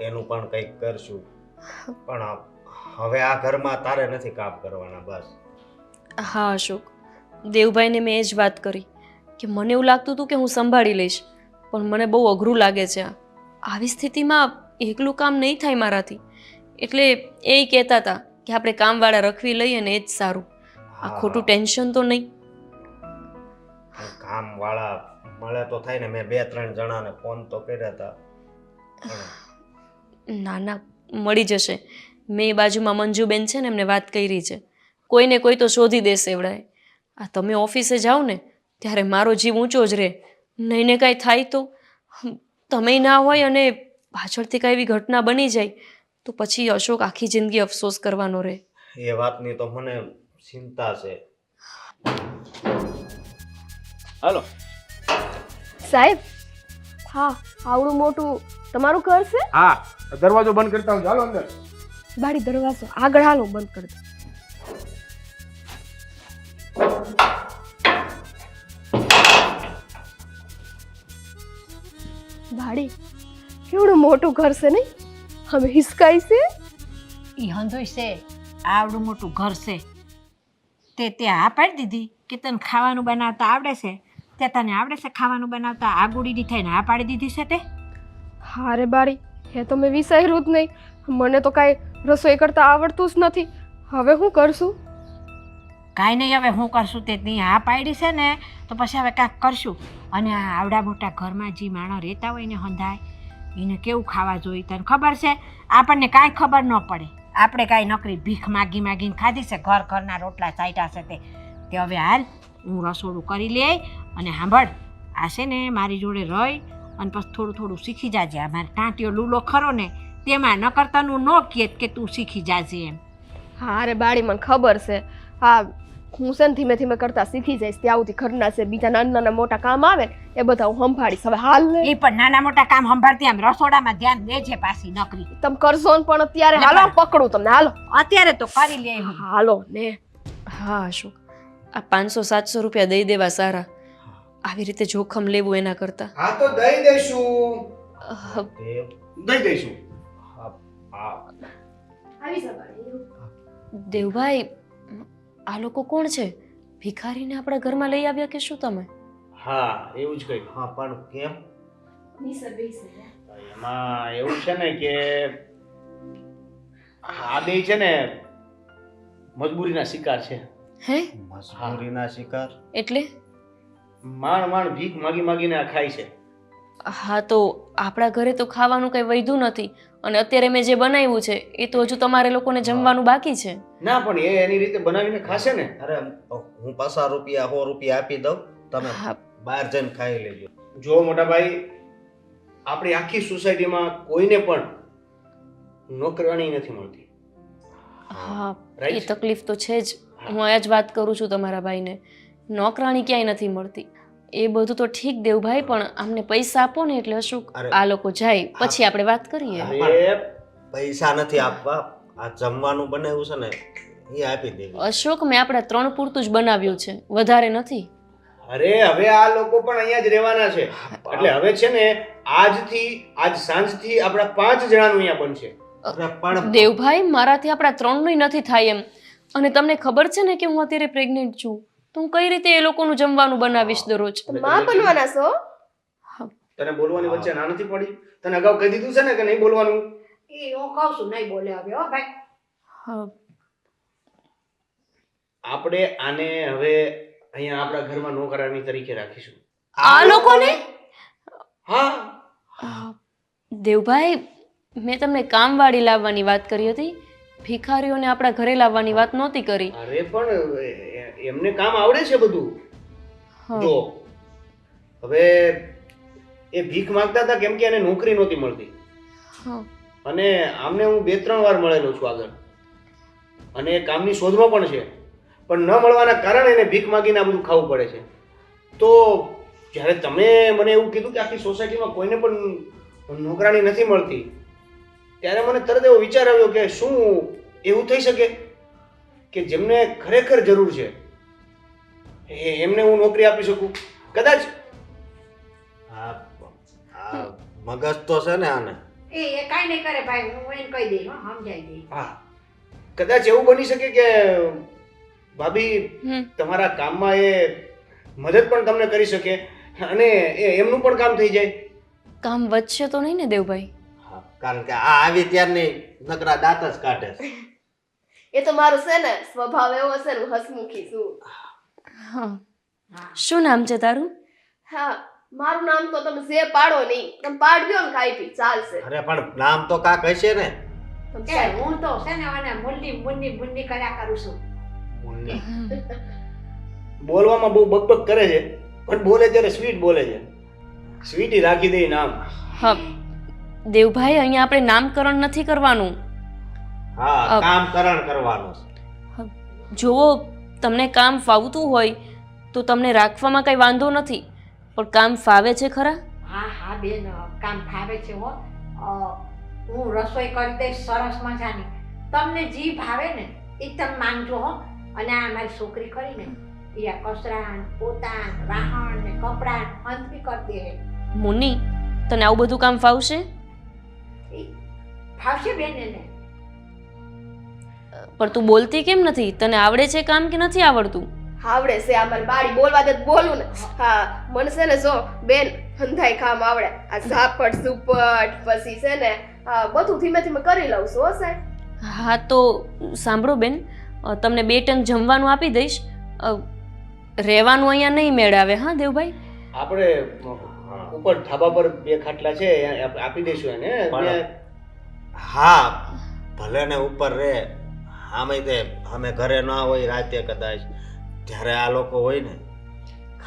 એનું પણ કંઈક કરશું. પણ હવે આ ઘરમાં તારે નથી કામ કરવાના, બસ. હા અશોક, દેવભાઈને મેં એ જ વાત કરી કે મને એવું લાગતું હતું કે હું સંભાળી લઈશ, પણ મને બહુ અઘરું લાગે છે. આવી સ્થિતિમાં એકલું કામ નહીં થાય મારાથી, એટલે એ કહેતા હતા કે આપણે કામવાળા રખવી લઈએ ને એ જ સારું. આ ખોટું ટેન્શન તો નહીં. કામ વાળા મળે તો થાય ને. મેં 2-3 જણાને ફોન તો કર્યા હતા. ના ના, મળી જશે. મેં એ બાજુમાં મંજુબેન છે ને એમને વાત કરી છે, કોઈને કોઈ તો શોધી દેશે એવડાય. આ તમે ઓફિસે જાઓ ને ત્યારે મારો જીવ ઊંચો જ રહે, નહીં ને કાંઈ થાય તો તમે ના હોય અને પાછળથી કાંઈ એવી ઘટના બની જાય તો પછી અશોક આખી જિંદગી અફસોસ કરવાનો રહે. એ વાતની તો મને ચિંતા છે. હાલો. સાહેબ, હા, આવડું મોટું તમારું ઘર છે? હા, દરવાજો બંધ કરતા હું. ચાલો અંદર. બાળી દરવાજો આગળ હાલો, બંધ કરી દો. બાળી કેવડું મોટું ઘર છે નહીં? હવે હિસકાઈ છે. ઈ હંધોય છે, આવડું મોટું ઘર છે તે હા પાડી દીધી કે તને ખાવાનું બનાવતા આવડે છે, તે તને આવડે છે ખાવાનું બનાવતા? આ ગુડીની થઈને હા પાડી દીધી છે તે? હા રે બાળી, એ તો મેં વિચાર્યું જ નહીં. મને તો કાંઈ રસોઈ કરતા આવડતું જ નથી. હવે શું કરશું? કાંઈ નહીં, હવે હું કરશું તે ની હા પાડી છે ને તો પછી હવે કાંઈક કરશું. અને આ આવડા મોટા ઘરમાં જે માણસ રહેતા હોય ને હંધાય, એને કેવું ખાવા જોઈએ તને ખબર છે? આપણને કાંઈ ખબર ન પડે. આપણે કાંઈ નોકરી ભીખ માગીને ખાધી છે, ઘરના રોટલા ચાટ્યા છે તે હવે હાલ હું રસોડું કરી લે. અને સાંભળ, આ છે ને મારી જોડે રહી અને પછી થોડું શીખી જાજે. આ મારે ટાંટીઓ લૂલો ખરો ને તેમાં ન કરતાનું ન કહે કે તું શીખી જાજે એમ. હા રે બાળી, મને ખબર છે. હા, હું છે ને ધીમે ધીમે કરતા શીખી જઈશ. ત્યાં સુધી ઘરના છે બીજા નાના મોટા કામ આવે ને એ બધા હું સંભાળીશ. હવે હાલ ને એ પણ નાના મોટા કામ સંભાળતી આમ રસોડામાં ધ્યાન દેજે પાછી નોકરી. તમે કરશો ને, પણ અત્યારે હાલો પકડું તમને. હાલો અત્યારે તો કરી લે. હાલો ને. હા અશોક, આ 500-700 રૂપિયા દઈ દેવા સારા. આવી રીતે જોખમ લેવું એના કરતાં. હા તો દઈ દઈશું. દેવ, દઈ દઈશું. દેવભાઈ, આ લોકો કોણ છે? ભિખારીને આપણા ઘરમાં લઈ આવ્યા કે શું તમે? હા, એવું જ કંઈક. હા, પણ કેમ? એમાં એવું છે ને કે આ બે છે ને મજબૂરીના શિકાર છે. હે મજબૂરીના શિકાર. એટલે માંડ માંડ ભીખ માગી માગીને આ ખાય છે. હા તો આપણા ઘરે તો ખાવાનું કંઈ વધ્યું નથી અને અત્યારે મેં જે બનાવ્યું છે એ તો હજુ તમારે લોકોને જમવાનું બાકી છે. ના પણ એ એની રીતે બનાવીને ખાશે ને. અરે હું 50 રૂપિયા 100 રૂપિયા આપી દઉં, તમે હા બહાર જઈને ખાઈ લેજો. જો મોટા ભાઈ, આપણી આખી સોસાયટીમાં કોઈને પણ નોકરાણી નથી મળતી. હા એ Right? તકલીફ તો છે જ. હું આ જ વાત કરું છું તમારા ભાઈને, નોકરાણી ક્યાંય નથી મળતી. એ બધું તો ઠીક દેવભાઈ, પણ અમને પૈસા આપો ને એટલે અશોક અરે. આ લોકો જાય પછી આપણે વાત કરીએ. અરે પૈસા નથી આપવા, આ જમવાનું બનાવ્યું છે ને એ આપી દેવી. અશોક મેં આપણા 3 પૂરતું જ બનાવ્યું છે, વધારે નથી. અરે હવે આ લોકો પણ અહીંયા જ રહેવાના છે. એટલે હવે છે ને આજ સાંજથી આપણા 5 જણાનું અહીંયા બનશે. અરે પણ દેવભાઈ મારાથી આપણા 3નું નથી થાય એમ. અને તમને ખબર છે ને કે હું અત્યારે પ્રેગ્નેન્ટ છું, તો હું કઈ રીતે એ લોકોનું જમવાનું બનાવીશ દરરોજ? માં બનવાના છો? તને બોલવાની વચ્ચે ના નથી પડી? તને અગાઉ કહી દીધું છે ને કે નહીં બોલવાનું? એ હું કહું છું નહીં બોલે હવે હો ભાઈ. હા આપણે આને હવે અહીંયા આપણા ઘરમાં નોકરાણી તરીકે રાખીશું. આ લોકોને હા, દેવભાઈ મેં તમને કામવાળી લાવવાની વાત કરી હતી, ભિખારીઓને આપણા ઘરે લાવવાની વાત નહોતી કરી. અરે પણ એમને કામ આવડે છે બધું. હા. જો હવે એ ભીખ માંગતા હતા કેમ કે એને નોકરી નહોતી મળતી, હા અને આમને હું 2-3 વાર મળેલો છું આગળ, અને એ કામની શોધમાં પણ છે, પણ ન મળવાના કારણે એને ભીખ માંગીને આ બધું ખાવું પડે છે. તો જ્યારે તમે મને એવું કીધું કે આખી સોસાયટીમાં કોઈને પણ નોકરાણી નથી મળતી, ત્યારે મને તરત એવો વિચાર આવ્યો કે શું એવું થઈ શકે કે જેમને ખરેખર જરૂર છે એમને હું નોકરી આપી શકું. કદાચ આ મગજ તો છે ને આને. એ કાંઈ નહીં કરે ભાઈ, હું એને કહી દઈશ હો, સમજાઈ દઈશ. હા, કદાચ એવું બની શકે કે ભાભી હમ. તમારા કામમાં એ મદદ પણ તમને કરી શકે અને એમનું પણ કામ થઈ જાય. કામ વધશે તો નહીં ને દેવભાઈ? હા, કારણ કે આ આવી ત્યારની નકરા દાંત જ કાઢે છે. એ તો મારું છે ને સ્વભાવ એવો છે ને, હું હસમુખી છું. હા શું નામ છે તારું? હા મારું નામ તો તમે જે પાડો નહીં, તમે પાડ્યો ને ખાઈ પી ચાલશે. અરે પણ નામ તો કાક હશે ને. તમે એ સાહેબ, હું તો છે ને મને મુન્ની મુન્ની મુન્ની કર્યા કરું છું. મુન્ની. બોલવામાં બહુ બકબક કરે છે, પણ બોલે ત્યારે સ્વીટ બોલે છે. સ્વીટી રાખી દે નામ. હા દેવભાઈ અહીંયા આપણે નામકરણ નથી કરવાનું. હા, કામકરણ કરવાનું. જુઓ તમને કામ ફાવતું હોય તો તમને રાખવામાં કંઈ વાંધો નથી, પણ કામ ફાવે છે ખરા? હા હા બેન, કામ ફાવે છે હો. હું રસોઈ કરી દઈશ સરસ મજાની, તમને જી ભાવે ને એ તમે માંગજો હો. અને આ મારી છોકરી કરીને એ આ કચરા પોતા વાહણ ને કપડાં અંતરી કરી દે. મુન્ની તને આવું બધું કામ ફાવશે? ઈ ફાવશે બેન એને. પણ તું બોલતી કેમ નથી? તને આવડે છે કામ કે નથી આવડતું? આવડે છે આ મારી બાળી બોલવા દે તો બોલું ને. હા મને છે ને જો બેન હંધાઈ કામ આવડે, આ ઝાપટ સુપટ પછી છે ને બધું ધીમે ધીમે કરી લઉં છું હો સાહેબ. હા તો સાંભળો બેન, તમને 2 ટંક જમવાનું આપી દઈશ, રહેવાનું અહીંયા નહીં મેળ આવે. હા દેવભાઈ આપણે ઉપર ધાબા પર 2 ખાટલા છે આપી દઈશું એને. પણ હા ભલે ને ઉપર રે, આમે તે અમે ઘરે ના હોય રાતે કદાચ, ત્યારે આ લોકો હોય ને.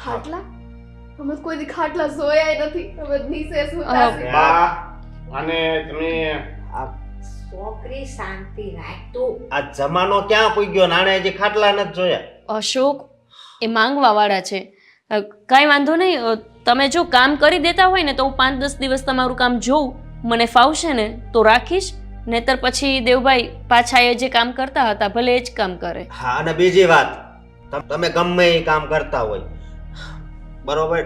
ખાટલા? અમે કોઈ દી ખાટલા જોયા નથી, અમે નીચે સુતા છીએ. બા અને તમે આ છોકરી શાંતિ રાખ તું. આ જમાનો ક્યાં પૂગ્યો, નાણે હજી ખાટલા નથી જોયા. અશોક એ માંગવાવાળા છે. કાંઈ વાંધો નહીં, તમે જો કામ કરી દેતા હોય ને તો હું 5-10 દિવસ તમારું કામ જોઉં, મને ફાવશે ને તો રાખીશ, નહીતર પછી દેવભાઈ પાછા એ જે કામ કરતા હતા ભલે એ જ કામ કરે. હા, અને બીજી વાત, તમે ગમે એ કામ કરતા હોય બરોબર,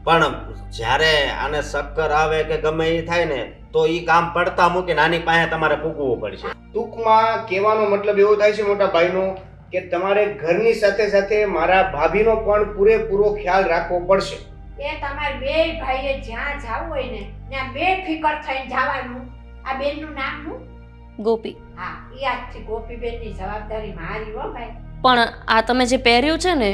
પણ જ્યારે આને ચક્કર આવે કે ગમે એ થાય ને તો એ કામ પડતા મૂકીને આની પાસે તમારે પૂગવું પડશે. ટૂંકમાં કહેવાનો મતલબ એવો થાય છે મોટા ભાઈનો કે તમારે ઘરની સાથે સાથે મારા ભાભીનો પણ પૂરેપૂરો ખ્યાલ રાખવો પડશે. એ તમારે 2 ભાઈએ જ્યાં જાવું હોય ને ત્યાં બેફિકર થઈને જવાનું. આ બેનનું નામ શું? ગોપી. હા, એ આજથી ગોપીબેનની જવાબદારી મારી હો ભાઈ. પણ આ તમે જે પહેર્યું છે ને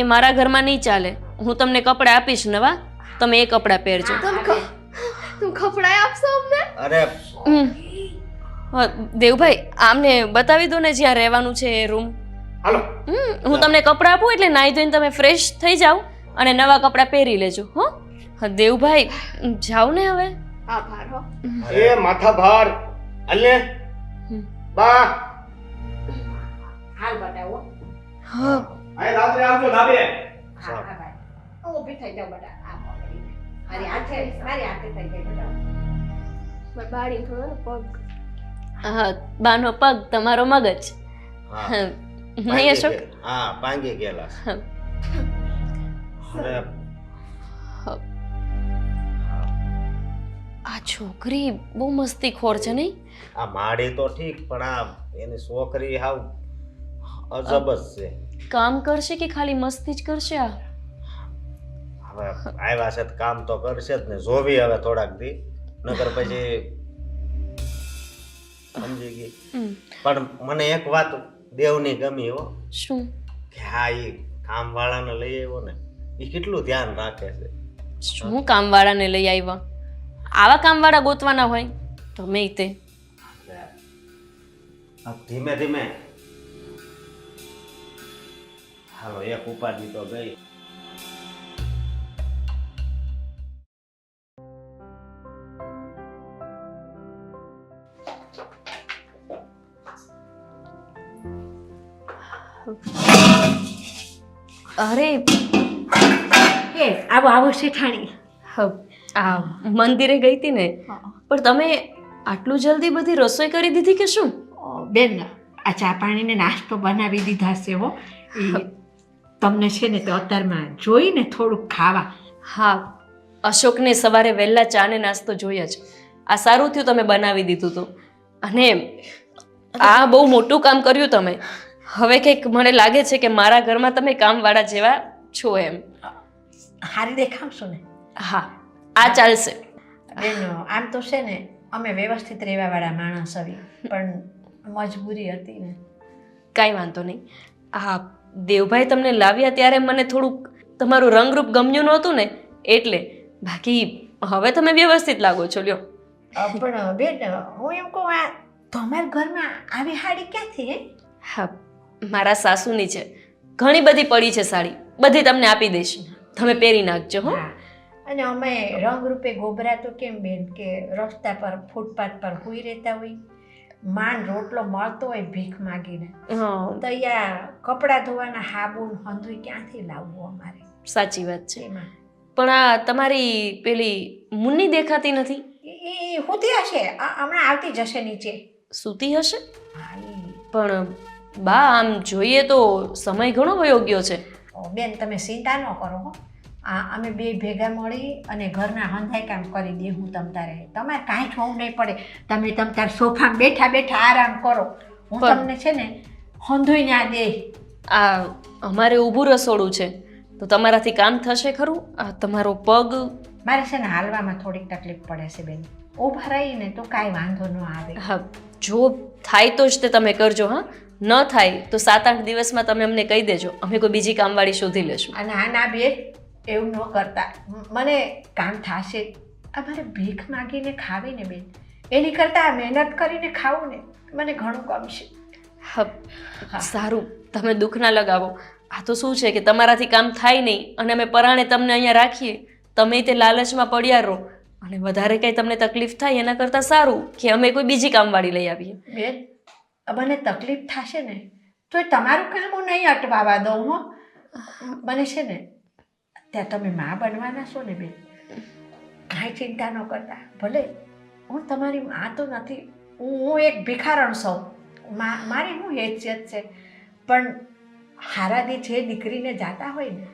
એ મારા ઘરમાં નહીં ચાલે. હું તમને કપડાં આપીશ નવા, તમે એ કપડાં પહેરજો. તું કપડાં આપશો અમને? અરે હમ. હા, દેવભાઈ આમને બતાવી દો ને જ્યાં રહેવાનું છે એ રૂમ. હાલો. હું તમને કપડાં આપું એટલે નાહી ધોઈને તમે ફ્રેશ થઈ જાઓ અને નવા કપડાં પહેરી લેજો. હો હા, દેવભાઈ જાઓ ને હવે. આભાર હો. એ માથા ભાર અલ્લે બા હાલ બટાવો. હા આ રાત્રે આવજો ધાબે. હું ઊભી થઈ જાઉં બટા. આ પકડીને. મારી હાથે થઈ ગઈ બટા. મારી બાળી થોડો ને પગ. હા, બાનો પગ તમારો મગજ. હા નહીં અશોક? હા પાંગી ગયેલા છે. હા. અરે આ છોકરી બહુ મસ્તીખોર છે નહીં? આ માડી તો ઠીક પણ આ એની છોકરી હાવ અજબ જ છે. કામ કરશે કે ખાલી મસ્તી જ કરશે? આ હવે આવ્યા છે તો કામ તો કરશે જ ને. જોવી હવે થોડાક દી, નકર પછી સમજી ગઈ. પણ મને એક વાત દેવની ગમી હો, શું? કે હા એ કામ વાળાને લઈ આવ્યો ને એ કેટલું ધ્યાન રાખે છે. શું કામવાળાને લઈ આવ્યા? આવા કામવાળા ગોતવાના હોય તમે તે. ધીમે ધીમે હાલો એક ઉપાધિ તો ગઈ. અરે હે આવો શેઠાણી. આ મંદિરે ગઈ હતી ને, પણ તમે આટલું જલ્દી બધી રસોઈ કરી દીધી કે શું? બેન આ ચા પાણીને નાસ્તો બનાવી દીધા છે હો. એ તમને છે ને તો અત્યારમાં જોઈને થોડુંક ખાવા. હા, અશોકને સવારે વહેલા ચા ને નાસ્તો જોઈએ જ. આ સારું થયું તમે બનાવી દીધું તો. અને આ બહુ મોટું કામ કર્યું તમે. હવે કંઈક મને લાગે છે કે મારા ઘરમાં તમે કામવાળા જેવા છો એમ. હારી દેખાવશો ને? હા, આ ચાલશે. બેન આમ તો છે ને અમે વ્યવસ્થિત રહેવાવાળા માણસ આવી, પણ મજબૂરી હતી ને. કાંઈ વાંધો નહીં. હા, દેવભાઈ તમને લાવ્યા ત્યારે મને થોડુંક તમારું રંગરૂપ ગમ્યું નહોતું ને એટલે. બાકી હવે તમે વ્યવસ્થિત લાગો છો. લ્યો. પણ બેન હું એમ કહું આ તમારા ઘરમાં આવી સાડી ક્યાંથી હે? હા, મારા સાસુની છે. ઘણી બધી પડી છે સાડી, બધી તમને આપી દઈશ, તમે પહેરી નાખજો. હો. હા, અને અમે રંગરૂપે ગોબરા તો કેમ બેન કે રસ્તા પર ફૂટપાથ પર સૂઈ રહેતા હોય, માંડ રોટલો મળતો હોય ભીખ માગીને, હા, તો અહીંયા કપડાં ધોવાના સાબુ હંધુય ક્યાંથી લાવવું અમારે? સાચી વાત છે. એમાં પણ આ તમારી પેલી મુન્ની દેખાતી નથી. એ હોતી હશે, હમણાં આવતી જશે નીચે. સૂતી હશે? હા ઈ. પણ બા આમ જોઈએ તો સમય ઘણો વયો ગયો છે. બેન તમે ચિંતા ન કરો હો. અમે બે ભેગા મળી અને ઘરના હંધાઈ કામ કરી દઈએ. હું તમારે કાંઈ જોવું નહીં પડે. તમે તાર સોફામાં બેઠા બેઠા આરામ કરો. હું તમને છે ને હંધોઈ ના દે. આ અમારે ઊભું રસોડું છે તો તમારાથી કામ થશે ખરું? આ તમારો પગ. મારે છે ને હાલવામાં થોડીક તકલીફ પડે છે બેન. ઊભા રહીને તો કાંઈ વાંધો ન આવે. હા, જો થાય તો જ તે તમે કરજો. હા, ન થાય તો 7-8 દિવસમાં તમે અમને કહી દેજો, અમે કોઈ બીજી કામવાળી શોધી લેશું. અને ના બેન એવું ન કરતા. મને કામ થશે. અમારે ભીખ માગીને ખાવી ને બેન, એની કરતાં મહેનત કરીને ખાવું ને મને ઘણું ગમશે. હા, સારું, તમે દુઃખ ના લગાવો. આ તો શું છે કે તમારાથી કામ થાય નહીં અને અમે પરાણે તમને અહીંયા રાખીએ, તમે તે લાલચમાં પડ્યા રહો અને વધારે કંઈ તમને તકલીફ થાય એના કરતાં સારું કે અમે કોઈ બીજી કામવાળી લઈ આવીએ. બેન મને તકલીફ થશે ને તો તમારું કામ હું નહીં અટવાવા દઉં હો. મને છે ને ત્યાં તમે મા બનવાના છો ને બેન, કાંઈ ચિંતા ન કરતા. ભલે હું તમારી મા તો નથી, હું એક ભિખારણ છું. મારી હું હેસિયત છે, પણ હારાદી જે દીકરીને જાતા હોય ને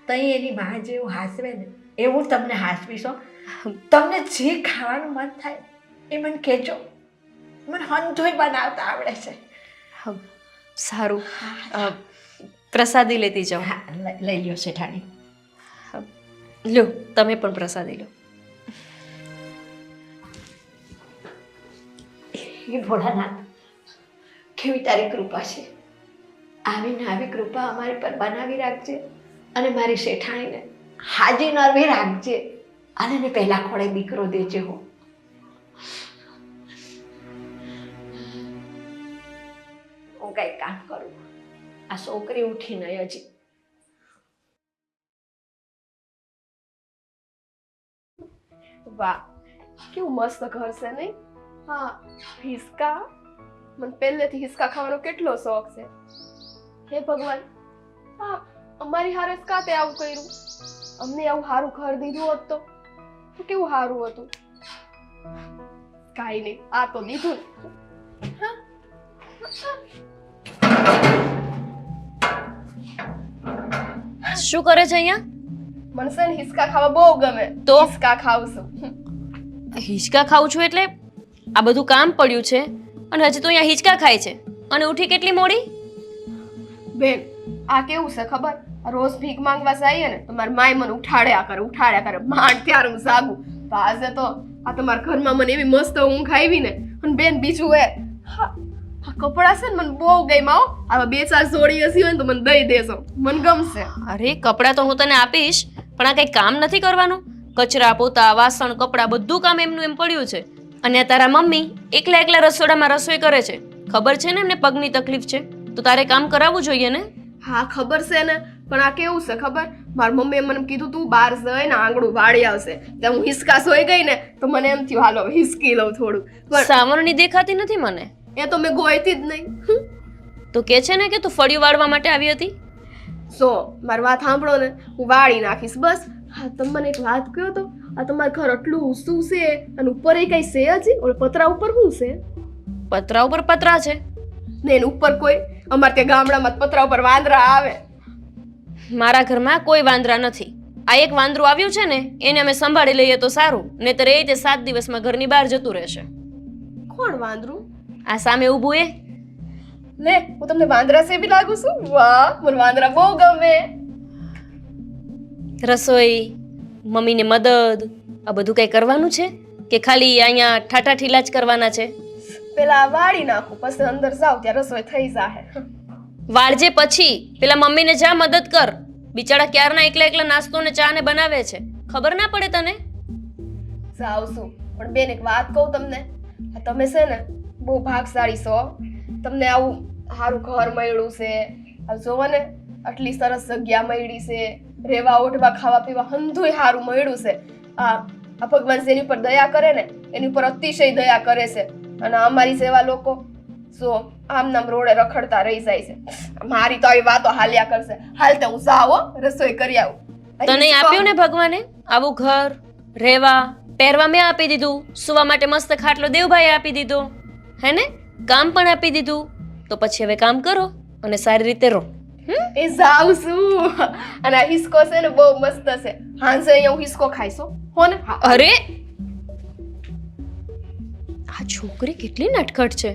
તઈ એની મા જેવું હાસવે ને એવું તમને હાસવીશો. તમને જે ખાવાનું મન થાય એ મને કહેજો. મને હંધોય બનાવતા આવડે છે. હા, સારું. પ્રસાદી લેતી જાઓ. હા લઈ લ્યો શેઠાણી. લ્યો, તમે પણ પ્રસાદી લો. એ ભોળાનાથ કેવી તારી કૃપા છે. આવીને આવી કૃપા અમારી પર બનાવી રાખજે અને મારી શેઠાણીને હાજી નરવી રાખજે અને એને પહેલા ખોળે દીકરો દેજે હો. હું કઈ કામ કરું, આ છોકરી ઉઠી નહીં હજી. વાહ, કેવું મસ્ત ઘર છે નહીં? હા, હિસકા. મને પહેલેથી હિસકા ખાવાનો કેટલો શોખ છે. હે ભગવાન, હા અમારી હારે જ કાતે આવું કર્યું. અમને આવું સારું ઘર દીધું હોત તો કેવું સારું હતું. કાંઈ નહીં, આ તો દીધું ને. શું કરે છે અહીંયા? મને છે ને હિસકા ખાવા બહુ ગમે. તો? હિસકા ખાવ છું. હિંચકા ખાઉં છું એટલે આ બધું કામ પડ્યું છે અને હજી તો અહીંયા હિંચકા ખાય છે અને ઉઠી કેટલી મોડી? બેન, આ કેવું છે ખબર? રોજ ભીખ માંગવા જઈએ ને તો મારી માય મને ઉઠાડ્યા કરે. માંડ ત્યારે હું જાગું. તો આજે તો આ તમારા ઘરમાં મને એવી મસ્ત ઊંઘ આવી ને. અને બેન બીજું આ કપડાં છે ને મને બહુ ગમ્યા હો. આવા 2-4 જોડી હસી હોય ને તો મને દઈ દેજો, મને ગમશે. અરે કપડાં તો હું તને આપીશ, પણ આ કંઈ કામ નથી કરવાનું? કચરા પોતા વાસણ કપડાં બધું કામ એમનું એમ પડ્યું છે અને આ તારા મમ્મી એકલા રસોડામાં રસોઈ કરે છે. ખબર છે ને એમને પગની તકલીફ છે, તો તારે કામ કરાવવું જોઈએ ને. હા ખબર છે ને, પણ આ કેવું છે ખબર? મારી મમ્મીએ મને કીધું તું બહાર જઈને આંગળું વાળી આવશે. ત્યાં હું હિસકા સોઈ ગઈ ને તો મને એમ થયું હાલો હિસકી લઉં થોડું. પણ સાવરણી દેખાતી નથી મને. એ તો મેં ગોઈતી જ નહીં. તો કે છે ને કે તું ફળિયું વાળવા માટે આવી હતી. સો મારી વાત સાંભળો ને, હું વાળી નાખીશ બસ. હા તમે મને એક વાત કહો તો, આ તમારું ઘર આટલું ઊંચું છે અને ઉપર એ કઈ છે હજી? ઓલા પતરા ઉપર શું છે? પતરા ઉપર પતરા છે ને એની ઉપર કોઈ? અમારે ત્યાં ગામડામાં પતરા ઉપર વાંદરા આવે. મારા ઘરમાં કોઈ વાંદરા નથી. આ એક વાંદરું આવ્યું છે ને એને અમે સંભાળી લઈએ તો સારું, નહીતર એ રીતે 7 દિવસમાં ઘરની બહાર જતું રહેશે. કોણ વાંદરું? આ સામે ઊભું એ. લે, હું તમને વાંદરા સેવી લાગુ છું? વાહ, મને વાંદરા બહુ ગમે. રસોઈ, મમ્મીને મદદ, આ બધું કઈ કરવાનું છે કે ખાલી અહીંયા ઠાઠા ઠીલા જ કરવાના છે? પેલા વાળી નાખું, પછી અંદર જાવ ત્યાં રસોઈ થઈ જાહે. વાળજે પછી પેલા મમ્મીને જા મદદ કર. બિચારા ક્યારના એકલા નાસ્તો ને ચા ને બનાવે છે, ખબર ના પડે તને? જાવ છું, પણ બેન એક વાત કહું તમને, તમે છે ને બહુ ભાગશાળી છો. તમને આવું સારું ઘર મળ્યું છે. આ જોવો ને, આટલી સરસ જગ્યા મળી છે, રહેવા ઓઢવા ખાવા પીવા હંધુય સારું મળ્યું છે. આ ભગવાન જેની પર દયા કરે ને એની ઉપર અતિશય દયા કરે છે. અને અમારી સેવા લોકો જો આમ નામ રોડે રખડતા રહી જાય છે. મારી તો આવી વાતો હાલ્યા કરશે. હાલતે હું જાવ રસોઈ કરી આવું. તને આપ્યું ને ભગવાને આવું ઘર, રહેવા પહેરવા મેં આપી દીધું, સુવા માટે મસ્ત ખાટલો દેવભાઈ આપી દીધો, હે ને? કામ પણ આપી દીધું, તો પછી હવે કામ કરો અને સારી રીતે રહો. એ જાવ છું. અને આ હિસકો છે ને બહુ મસ્ત છે. હાંજે અહીંયા હું હિસકો ખાઈશો હો ને? અરે આ છોકરી કેટલી નટખટ છે.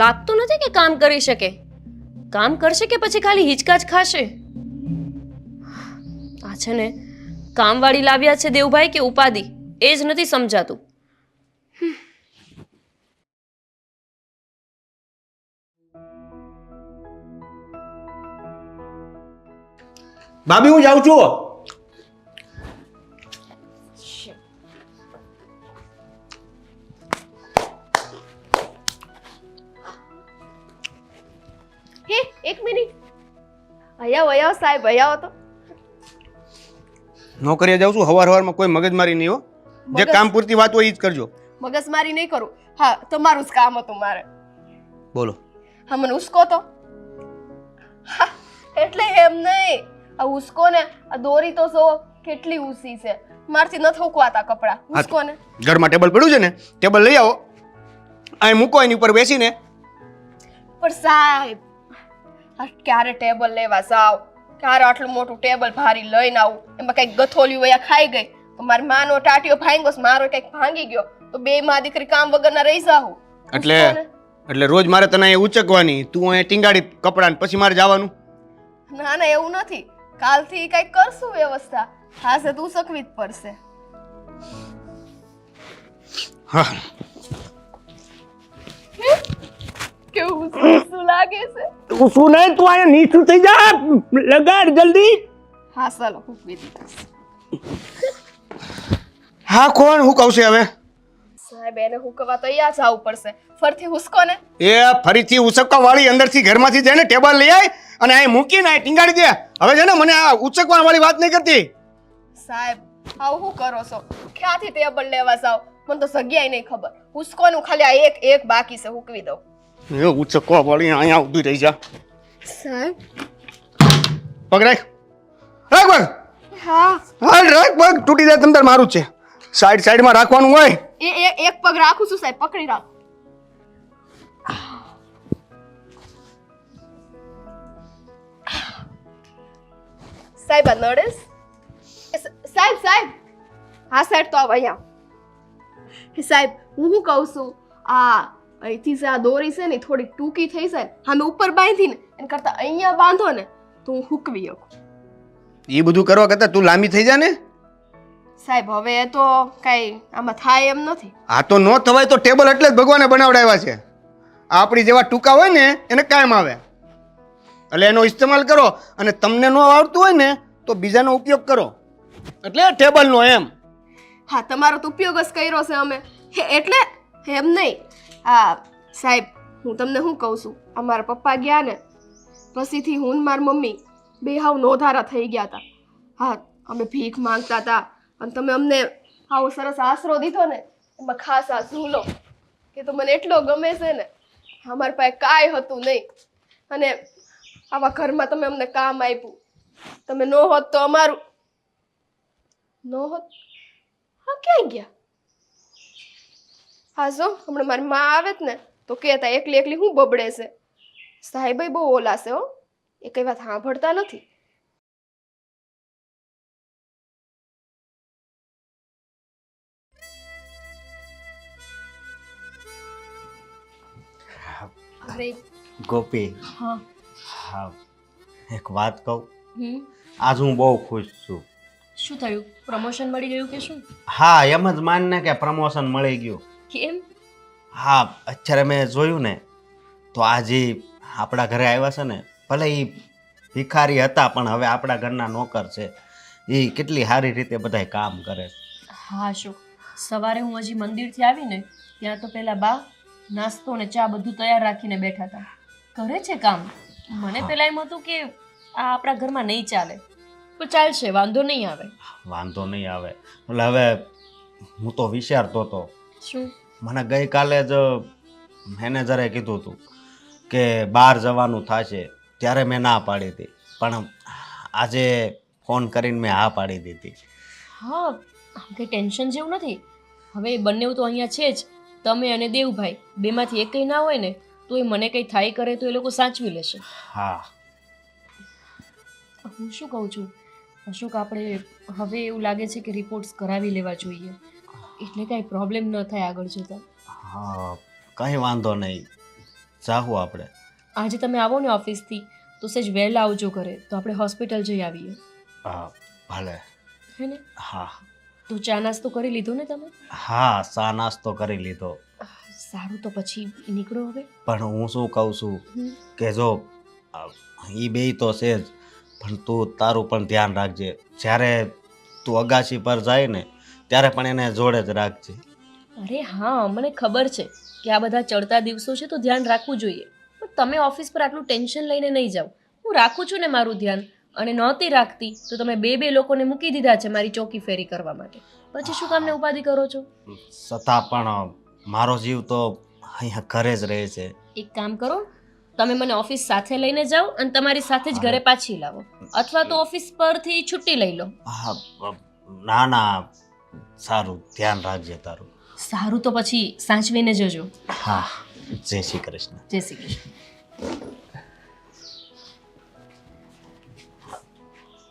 લાગતું નથી કે કામ કરી શકે. કામ કરશે કે પછી ખાલી હિચકા જ ખાશે? આ છે ને કામવાળી લાવ્યા છે દેવભાઈ કે ઉપાધિ, એ જ નથી સમજાતું. ભાભી હું જાઉં છું. હે એક મિનિટ, અહીંયા સાહેબ અહીંયા તો નોકરીએ જાઉં છું. હવારમાં કોઈ મગજમારી નહીં હો. જે કામ પૂરતી વાત હોય એ જ કરજો. મગજમારી નહીં કરું. હા તમારું જ કામ હતું મારે. બોલો. હા મને ઉસકો તો. હા, એટલે એમ નહીં, આ ઉસકો ને આ દોરી તો જો કેટલી ઊંચી છે. મારથી ન થોકવાતા કપડા. ઉસકો ને ઘરમાં ટેબલ પડ્યું છે ને, ટેબલ લઈ આવો, અહીં મૂકો, એની ઉપર બેસીને. પણ સાહેબ આ ક્યારે ટેબલ લેવા જાવ, ક્યારે આટલું મોટું ટેબલ ભારી લઈને આવું, એમાં કઈક ગથોલિયું વયા ખાઈ ગઈ તો મારી માનો ટાટિયો ભાંગ્યો, મારો કઈક ભાંગી ગયો તો બે માં દીકરી કામ વગરના રહી જાવ. એટલે રોજ મારે તને અહીંયા ઉચકવાની, તું અહીંયા ટીંગાડી કપડા ને પછી મારે જવાનું? ના ના એવું નથી, કાલથી કઈક કરશું વ્યવસ્થા. હા છે તું સકવી જ પડશે. હા કેવું શું લાગે છે? તું શું નહીં, તું અહીંયા નીચું થઈ જા, લગાડ જલ્દી. હા ચાલો હુકવી દીધા. હા કોણ હું કહું છે હવે? સાહેબ એને હુકવા તો અહીંયા જ આવવું પડશે. ફરથી હુસકો ને. એ ફરીથી ઉચકવા વાળી અંદરથી ઘરમાંથી જઈને ટેબલ લઈ આય અને અહીં મૂકીને અહીં ટીંગાડી દે. હવે છે ને મને આ ઉચકવા વાળી વાત નહીં કરતી. સાહેબ આવું શું કરો છો? ક્યાંથી ટેબલ લેવા જાવ? મને તો જગ્યાએ નહીં ખબર. હુસકોનું ખાલી આ એક બાકી છે, હુકવી દઉં. એ ઉચકવા વાળી અહીંયા ઊભી રહી જા. સાહેબ પગ રાખ, રાખ પગ. હા હા રાખ પગ, તૂટી જાય તમ તાર મારું જ છે. સાઈડમાં રાખવાનું હોય. એક પગ રાખું છું સાહેબ, પકડી રાખ. સાહેબ આ નડેસ? સાહેબ હા સાહેબ તો આવ અહીંયા. સાહેબ હું શું કહું છું, આ અહીંથી જે આ દોરી છે ને થોડી ટૂંકી થઈ જાય, અમે ઉપર બાંધી ને એના કરતા અહીંયા બાંધો ને તો હું હુકવી શકું. એ બધું કરવા કરતા તું લાંબી થઈ જા ને. સાહેબ હવે એ તો કઈ આમાં થાય એમ નથી. આ તો ન થવાય તો ટેબલ એટલે જ ભગવાને બનાવડાવ્યા છે. આપણી જેવા ટૂંકા હોય ને એને કાયમ આવે, એટલે એનો ઇસ્તેમાલ કરો. અને તમને ન આવડતું હોય ને તો બીજાનો ઉપયોગ કરો, એટલે ટેબલનો એમ. હા તમારો તો ઉપયોગ જ કર્યો છે અમે, એટલે એમ નહીં. હા સાહેબ હું તમને શું કહું છું, અમારા પપ્પા ગયા ને પછીથી હું ને મારી મમ્મી બે હાવ નોધારા થઈ ગયા હતા. હા અમે ભીખ માંગતા હતા અને તમે અમને આવો સરસ આશરો દીધો ને, એમાં ખાસ આ ઝૂલો કે તો મને એટલો ગમે છે ને. અમારી પાસે કાંઈ હતું નહીં અને આવા ઘરમાં તમે અમને કામ આપ્યું. તમે ન હોત તો અમારું ન હોત. હા ક્યાં ગયા? હા જો હમણાં મારી માં આવે જ ને તો કહેતા એકલી એકલી હું બબડે છે. સાહેબ બહુ ઓલા છે હો, એ કઈ વાત સાંભળતા નથી. અરે ગોપી, હા. હા એક વાત કહું, હમ આજ હું બહુ ખુશ છું. શું થયું? પ્રમોશન મળી ગયું કે શું? હા એમ જ માનને કે પ્રમોશન મળી ગયું. કેમ? હા અત્યારે મેં જોયું ને તો આજે આપણા ઘરે આવ્યા છે ને, ભલે એ ભિખારી હતા પણ હવે આપણા ઘરના નોકર છે. એ કેટલી સારી રીતે બધાય કામ કરે છે. હા શું, સવારે હું હજી મંદિરથી આવીને ત્યાં તો પેલા બા નાસ્તો ને ચા બધું તૈયાર રાખીને બેઠા હતા. કરે છે કામ. મને પેલા એમ હતું કે આ આપણા ઘરમાં નહીં ચાલે, તો ચાલશે, વાંધો નહીં આવે. વાંધો નહીં આવે. એટલે હવે હું તો વિચારતો હતો, શું? મને ગઈકાલે જ મેનેજરે કીધું હતું કે બહાર જવાનું થશે, ત્યારે મેં ના પાડી હતી, પણ આજે ફોન કરીને મેં હા પાડી દીધી. હા કંઈ ટેન્શન જેવું નથી. હવે એ બંને તો અહીંયા છે જ, તમે અને દેવભાઈ બેમાંથી એકઈ ના હોય ને તો એ મને કંઈ થાય કરે તો એ લોકો સાચવી લેશે. હા હું શું કહું છું અશોક, આપણે હવે એવું લાગે છે કે રિપોર્ટ્સ કરાવી લેવા જોઈએ, એટલે કાંઈ પ્રોબ્લેમ ન થાય આગળ જતાં. હા કંઈ વાંધો નહીં, જાહું આપણે. આજે તમે આવો ને ઓફિસથી તો સેજ વહેલા આવજો ઘરે, તો આપણે હોસ્પિટલ જઈ આવીએ. હા ભલે. હે ને? હા તો ચા નાસ્તો કરી લીધો ને તમે? હા ચા નાસ્તો કરી લીધો. સારું તો પછી નીકળો હવે. પણ હું શું કહું છું કે જો એ બે તો છે જ, પણ તું તારું પણ ધ્યાન રાખજે. જ્યારે તું અગાશી પર જાય ને ત્યારે પણ એને જોડે જ રાખજે. અરે હા મને ખબર છે કે આ બધા ચડતા દિવસો છે તો ધ્યાન રાખવું જોઈએ, પણ તમે ઓફિસ પર આટલું ટેન્શન લઈને નહીં જાઓ. હું રાખું છું ને મારું ધ્યાન, અને નહોતી રાખતી તો તમે બે લોકોને મૂકી દીધા છે મારી ચોકી ફેરી કરવા માટે, પછી શું કામને ઉપાધિ કરો છો? છતાં પણ મારો જીવ તો અહીંયા ઘરે જ રહે છે. એક કામ કરો, તમે મને ઓફિસ સાથે લઈને જાઓ અને તમારી સાથે જ ઘરે પાછી લાવો, અથવા તો ઓફિસ પરથી છુટ્ટી લઈ લો. હા ના ના સારું, ધ્યાન રાખજે તારું. સારું તો પછી સાચવીને જજો. હા જય શ્રી કૃષ્ણ. જય શ્રી કૃષ્ણ.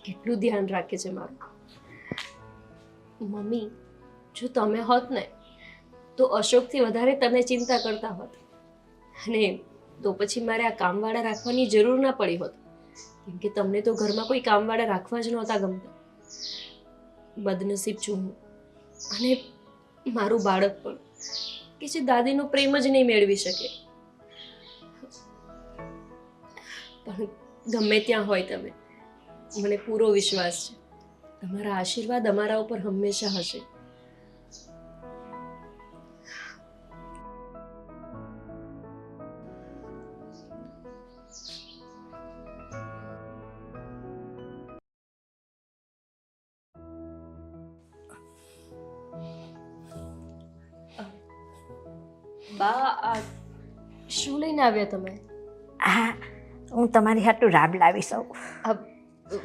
કેટલું ધ્યાન રાખે છે મારું. મમ્મી જો તમે હોત ને તો અશોકથી વધારે તમે ચિંતા કરતા હોત, અને તો પછી મારે આ કામવાળા રાખવાની જરૂર ના પડી હોત, કેમ કે તમને તો ઘરમાં કોઈ કામવાળા રાખવા જ નહોતા ગમતા. બદનસીબ છું હું, અને મારું બાળક પણ કે જે દાદીનો પ્રેમ જ નહીં મેળવી શકે. પણ ગમે ત્યાં હોય તમે, મને પૂરો વિશ્વાસ છે તમારા આશીર્વાદ અમારા ઉપર હંમેશા હશે. બા, આ શું લઈને આવ્યા તમે? હા, હું તમારી હાટું રાબ લાવી સૌ. આ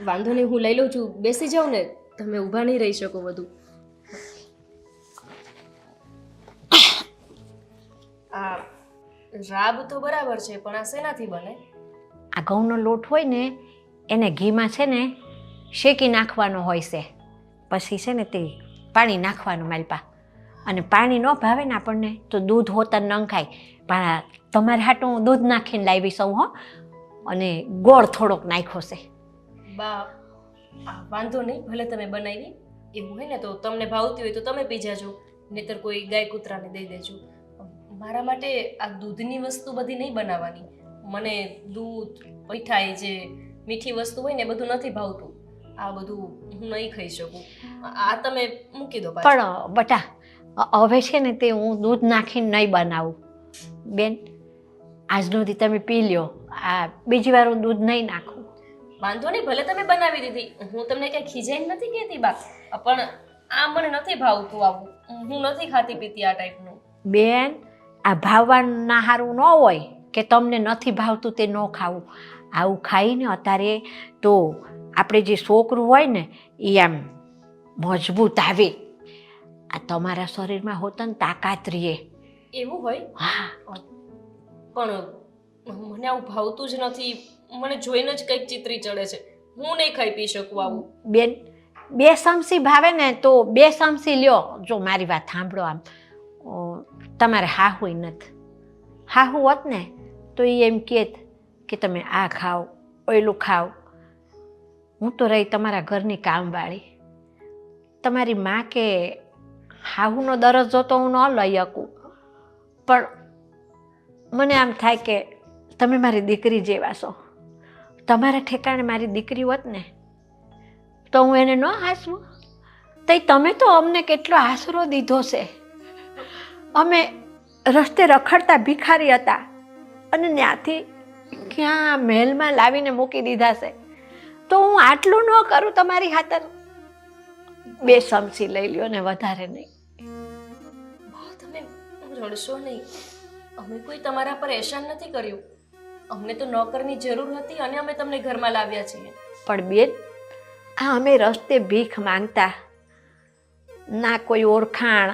વાંધો નહીં, હું લઈ લઉં છું. બેસી જાઓ ને, તમે ઊભા નહીં રહી શકો વધુ. આ રાબ તો બરાબર છે, પણ આ શેનાથી બને? આ ઘઉંનો લોટ હોય ને એને ઘીમાં છે ને શેકી નાખવાનો હોય છે, પછી છે ને તે પાણી નાખવાનું માલપા, અને પાણી ન ભાવે ને આપણને તો દૂધ હોતા ન ખાય, પણ તમારે હાટું હું દૂધ નાખીને લાવી સૌ હો, અને ગોળ થોડોક નાખ્યો છે. બા, આ વાંધો નહીં, ભલે તમે બનાવી. એવું હોય ને તો તમને ભાવતી હોય તો તમે પી જાજો, નહીતર કોઈ ગાય કૂતરાને દઈ દેજો. મારા માટે આ દૂધની વસ્તુ બધી નહીં બનાવવાની. મને દૂધ, મીઠાઈ, જે મીઠી વસ્તુ હોય ને એ બધું નથી ભાવતું. આ બધું હું નહીં ખાઈ શકું. આ તમે મૂકી દો પાછું. પણ બટા, હવે છે ને તે હું દૂધ નાખીને નહીં બનાવું બેન. આજનો દી તમે પી લ્યો, આ બીજી વાર હું દૂધ નહીં નાખું. વાંધો નહીં, ભલે તમે બનાવી દીધી. હું તમને કંઈ ખીજાઈને નથી કહેતી બા, પણ આ મને નથી ભાવતું આવું. હું નથી ખાતી પીતી આ ટાઈપનું. બેન, આ ભાવવાનું ના સારું ન હોય કે તમને નથી ભાવતું તે ન ખાવું. આવું ખાઈને અત્યારે તો આપણે જે છોકરું હોય ને એ આમ મજબૂત આવે. આ તમારા શરીરમાં હોત ને તાકાત રહે. એવું હોય? હા, પણ મને આવું ભાવતું જ નથી. મને જોઈને જ કંઈક ચિત્રી ચડે છે. હું નહીં ખાઈ પી શકું આવું. બેન, 2 ચમચી ભાવે ને તો 2 ચમચી લ્યો. જો મારી વાત સાંભળો, આમ તમારે હાહુય નથી. હાહુ હોત ને તો એ એમ કહેત કે તમે આ ખાઓ, ઓયલું ખાઓ. હું તો રહી તમારા ઘરની કામવાળી. તમારી માં કે હાહુનો દરજ્જો તો હું ન લઈ શકું, પણ મને આમ થાય કે તમે મારી દીકરી જેવા છો. તમારા ઠેકાણે મારી દીકરી હોત ને તો હું એને ન હાસવું. તો તમે તો અમને કેટલો આશરો દીધો છે. અમે રસ્તે રખડતા ભિખારી હતા અને ત્યાંથી ક્યાં મહેલમાં લાવીને મૂકી દીધા છે. તો હું આટલું ન કરું તમારી ખાતર? 2 ચમચી લઈ લ્યો ને, વધારે નહીં. તમે રડશો નહીં. અમે કોઈ તમારા પર એહસાન નથી કર્યું. અમને તો નોકરની જરૂર હતી અને અમે તમને ઘરમાં લાવ્યા છીએ. પણ બેન, આ અમે રસ્તે ભીખ માંગતા, ના કોઈ ઓળખાણ,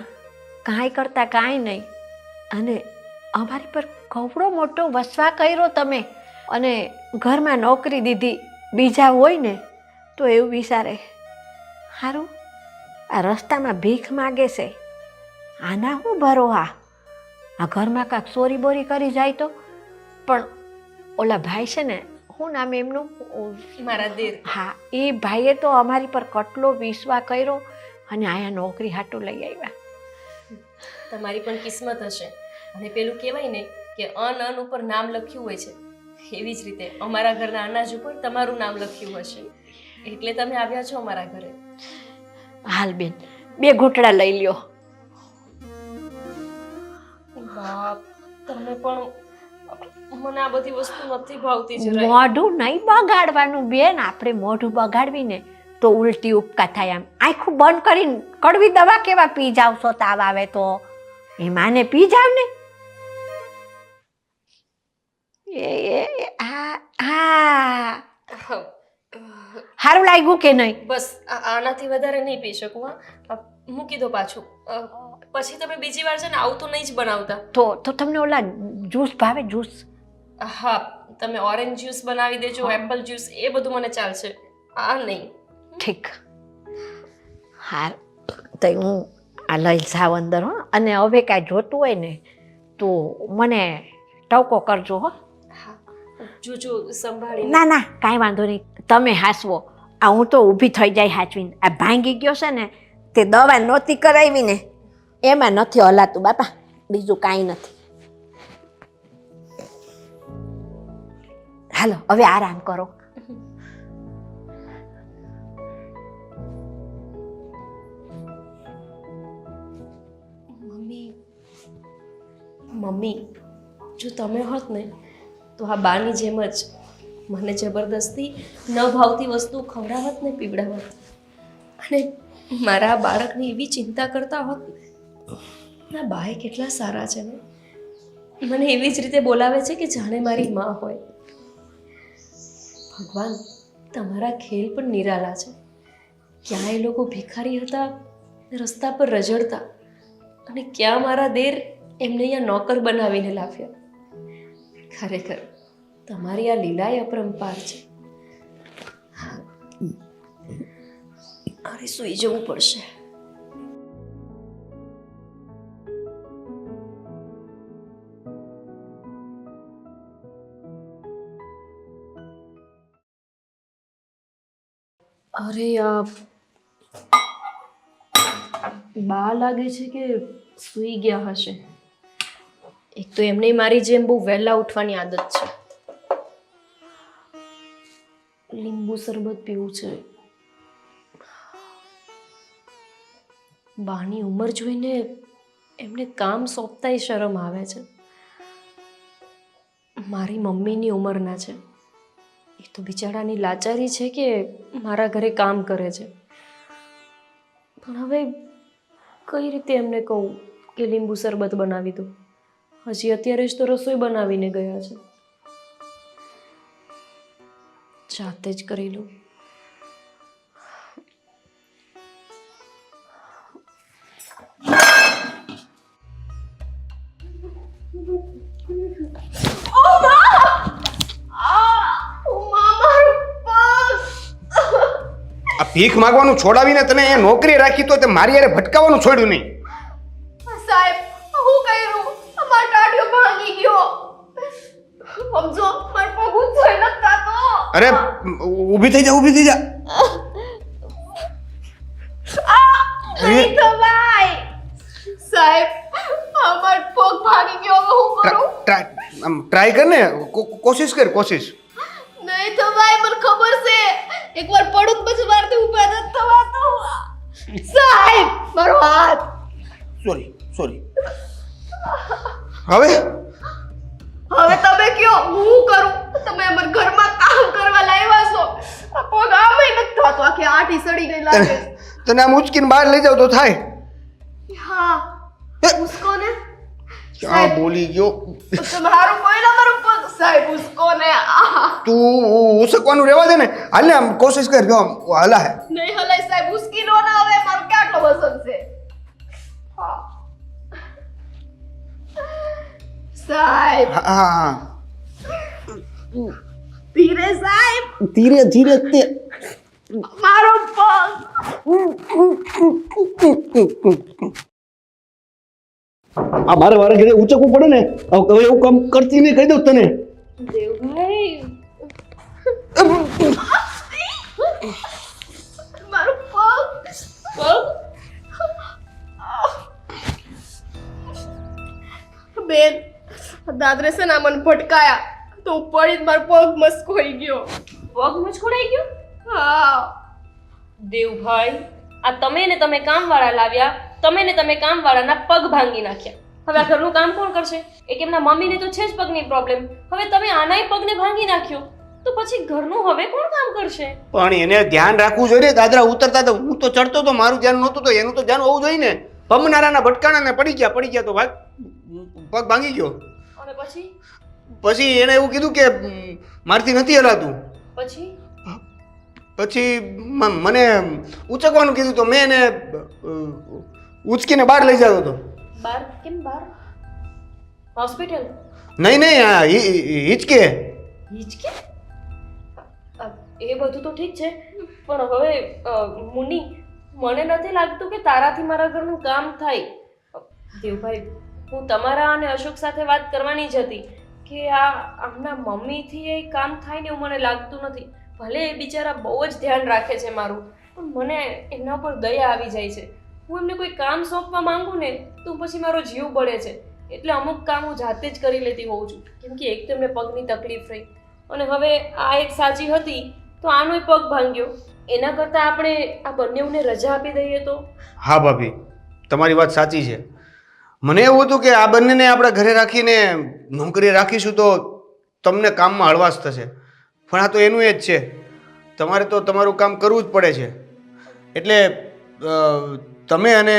કાંઈ કરતા કાંઈ નહીં, અને અમારી પર કવડો મોટો વસવા કર્યો તમે, અને ઘરમાં નોકરી દીધી. બીજા હોય ને તો એવું વિચારે, સારું આ રસ્તામાં ભીખ માગે છે, આના હું ભરોહા, આ ઘરમાં કાંઈક ચોરી બોરી કરી જાય તો. પણ ઓલા ભાઈ છે ને, શું નામ એમનું? મારા દેર. હા, એ ભાઈએ તો અમારી પર કેટલો વિશ્વાસ કર્યો અને આયા નોકરી હાટું લઈ આવ્યા. તમારી પણ કિસ્મત હશે. અને પેલું કહેવાય ને કે અન ઉપર નામ લખ્યું હોય છે, એવી જ રીતે અમારા ઘરના અનાજ ઉપર તમારું નામ લખ્યું હશે, એટલે તમે આવ્યા છો અમારા ઘરે. હાલ બેન, 2 ઘૂંટડા લઈ લ્યો. બાપ, તમે પણ, મને આ બધી વસ્તુ નથી ભાવતી જરાય. મોઢું નહીં બગાડવાનું બેન. આપણે મોઢું બગાડવીને તો ઉલટી ઉપકા થાય. આમ આખું બંધ કરીને કડવી દવા કેવા પી જાવ છો? તાવ આવે તો એ માને પી જાવ ને. સારું લાગ્યું કે નહીં? બસ આનાથી વધારે નહીં પી શકું. હા, મૂકી દો પાછું. પછી તમે બીજી વાર છે ને આવું તો નહીં જ બનાવતા. તો તમને ઓલા જ્યુસ ભાવે? જ્યુસ? હા, તમે ઓરેન્જ જ્યુસ બનાવી દેજો, એપલ જ્યુસ, એ બધું મને ચાલશે. આ નહીં. ઠીક. હાર તો હું આ લઈ જાવ અંદર હો. અને હવે કાંઈ જોતું હોય ને તો મને ટવકો કરજો હો. જોજો સંભાળીને. ના ના, કાંઈ વાંધો નહીં. તમે હાસવો, આ હું તો ઊભી થઈ જાય હાચવીને. આ ભાંગી ગયો છે ને તે દવા નહોતી કરાવી ને એમાં નથી હલાતું બાપા, બીજું કાંઈ નથી. હાલો હવે આરામ કરો. મમ્મી, જો તમે હોત ને તો આ બાની જેમ જ મને જબરદસ્તી ન ભાવતી વસ્તુ ખવડાવત ને પીવડાવત, અને મારા બાળકની એવી ચિંતા કરતા હોત ને. ના બાએ કેટલા સારા છે ને, મને એવી જ રીતે બોલાવે છે કે જાણે મારી માં હોય. ભગવાન, તમારા ખેલ પણ નિરાલા છે. ક્યાં એ લોકો ભિખારી હતા રસ્તા પર રઝળતા, અને ક્યાં મારા દેર એમને અહીંયા નોકર બનાવીને લાવ્યા. ખરેખર તમારી આ લીલાએ અપરંપાર છે. અરે સૂઈ જવું પડશે. અરે આ બા લાગે છે કે સૂઈ ગયા હશે. એક તો એમને મારી જેમ બહુ વહેલા ઉઠવાની આદત છે. લીંબુ શરબત પીવું છે. બાની ઉંમર જોઈને એમને કામ સોંપતાય શરમ આવે છે. મારી મમ્મીની ઉંમરના છે. એ તો બિચારાની લાચારી છે કે મારા ઘરે કામ કરે છે. પણ હવે કઈ રીતે એમને કહું કે લીંબુ શરબત બનાવી દો? હજી અત્યારે જ તો રસોઈ બનાવીને ગયા છે. જાતે જ કરી લઉં. આ ભીખ માંગવાનું છોડાવીને તને એ નોકરી રાખી તો તે મારી યારે ભટકાવાનું છોડ્યું નહીં. સાહેબ, હું કર્યું? અમાર ટાઢિયો ભાંગી ગયો. સમજો, માર પગ ઊંચો ય નથી થાતો. અરે ઊભી થઈ જા, ઊભી થઈ જા. નહીં તો ભાઈ. સાહેબ, અમાર પગ ભાંગી ગયો. હવે હું કરું? ટ્રાય કર ને, કોશિશ કર, કોશિશ. નહીં તો ભાઈ, મને ખબર છે એકવાર પડું પછી મારથી ઊભા નથી થવાતું. સાહેબ, મારો હાથ. Sorry, sorry. હવે હવે તમે કયો, હું કરું? તમે અમારા ઘરમાં કામ કરવા લાવ્યા છો. આ પગ આમેય નથી થતો, આખી આઠી સડી ગઈ લાગે. તને આમ ઉચકીને બહાર લઈ જાવ તો થાય. હા, ઉસકો ને ક્યાં બોલી ગયો? તમારું કોઈ ના મારું પગ. સાહેબ, ઉસકો ને. તું ઉસકવાનું રહેવા દે ને. હાલ ને આમ કોશિશ કર, જો આમ હલા હે. નહીં હલાય સાહેબ, ઉસકી લો ના. હવે મારું કેટલો વસન છે. હા. સાહેબ, હા, ધીરે સાહેબ. ધીરે ધીરે તે મારો પગ. આ મારે વારે ઘરે ઉચકવું પડે ને. હવે એવું કામ કરતી નહીં, કહી દઉં તને. દેવભાઈ, મારો પગ. બેન, દાદરે છે ને મને ભટકાયા તો હું પડી જ મારો પગ મસ્કોઈ ગયો. પગ મચકોડાઈ ગયો? હા. દેવભાઈ, આ તમે કામવાળા લાવ્યા, તમે કામવાળાના પગ ભાંગી નાખ્યા. હવે આ ઘરનું કામ કોણ કરશે? એક એમના મમ્મીને તો છે જ પગની પ્રોબ્લેમ, હવે તમે આનાય પગને ભાંગી નાખ્યો તો પછી ઘરનું હવે કોણ કામ કરશે? પણ એને ધ્યાન રાખવું જોઈએ. દાદરા ઉતરતા તો હું તો ચડતો તો, મારું ધ્યાન નહોતું તો એનું તો ધ્યાન હોવું જોઈએ ને. પમનારાના ભટકાણા ને પડી ગયા તો ભાગ પગ ભાંગી ગયો. અને પછી એને એવું કીધું કે મારથી નથી હલાતું. પછી મને ઉચકવાનું કીધું તો મેં એને ઉચકીને બહાર લઈ જતો હતો. બાર? કેમ બાર? હોસ્પિટલ? નહીં, હિચકે. હિચકે? એ બધું તો ઠીક છે, પણ હવે મુની, મને નથી લાગતું કે તારાથી મારા ઘરનું કામ થાય. દેવભાઈ, હું તમારા અને અશોક સાથે વાત કરવાની જ હતી કે આમના મમ્મીથી એ કામ થાય ને એવું મને લાગતું નથી. ભલે એ બિચારા બહુ જ ધ્યાન રાખે છે મારું, પણ મને એમના પર દયા આવી જાય છે. હું એમને કોઈ કામ સોંપવા માંગુ ને તો પછી મારો જીવ બળે છે. એટલે અમુક કામ હું જાતે જ કરી લેતી હોઉં છું, કેમ કે એક તો એમને પગની તકલીફ રહી, અને હવે આ એક સાજી હતી તો આનોય પગ ભાંગ્યો. એના કરતાં આપણે આ બંનેઓને રજા આપી દઈએ તો. હા ભાભી, તમારી વાત સાચી છે. મને એવું હતું કે આ બંનેને આપણા ઘરે રાખીને નોકરીએ રાખીશું તો તમને કામમાં હળવાશ થશે, પણ આ તો એનું એ જ છે. તમારે તો તમારું કામ કરવું જ પડે છે. એટલે તમે અને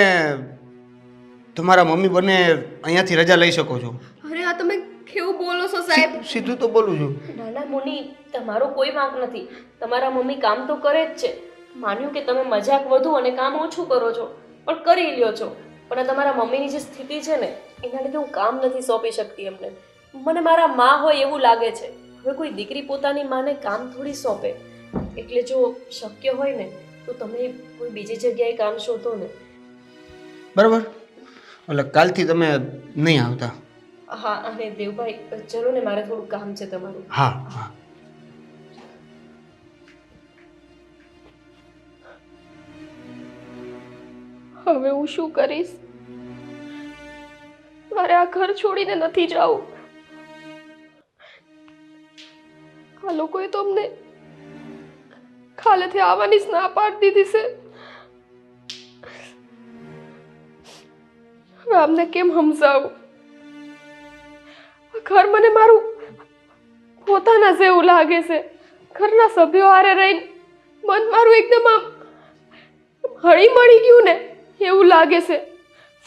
તમારા મમ્મી બંને અહીંયાથી રજા લઈ શકો છો. અરે આ તમે કેવું બોલો છો સાહેબ? સીધું તો બોલું છું. નાના મુનિ, તમારો કોઈ વાંક નથી. તમારા મમ્મી કામ તો કરે જ છે. માન્યું કે તમે મજાક વધુ અને કામ ઓછું કરો છો, પણ કરી લ્યો છો. પણ આ તમારા મમ્મીની જે સ્થિતિ છે ને, એના લીધે હું કામ નથી સોંપી શકતી એમને. મને મારા માં હોય એવું લાગે છે. હવે કોઈ દીકરી પોતાની માને કામ થોડી સોંપે. એટલે જો શક્ય હોય ને તો તમે કોઈ બીજી જગ્યાએ કામ શોધો ને. બરાબર? એટલે કાલથી તમે નહીં આવતા? હા, અને દેવભાઈ ચલો ને, મારે થોડું કામ છે તમારું. હા હા. હવે હું શું કરીશ? મારે આ ઘર છોડીને નથી જવું. આ લોકોએ તો અમને કાલેથી આવવાની જ ના પાડી દીધી છે. હવે આમને કેમ સમજાવું? આ ઘર મને મારું પોતાના જેવું લાગે છે. ઘરના સભ્યો હારે રહીને મન મારું એકદમ આમ હળી મળી ગયું ને એવું લાગે છે.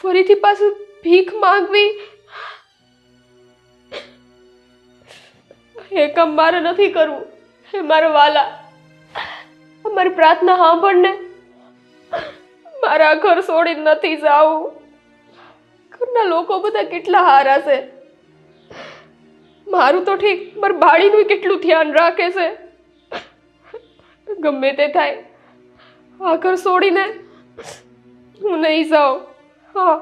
ફરીથી પાછું ભીખ માંગવી એ કામ મારે નથી કરવું. હે મારા વાલા, અમારી પ્રાર્થના સાંભળને. મારા ઘર છોડીને નથી જાવું. ઘરના લોકો બધા કેટલા હારા છે. મારું તો ઠીક, મારા બાળીનું કેટલું ધ્યાન રાખે છે. ગમે તે થાય, આ ઘર છોડીને હું નહીં જાઉં. હા.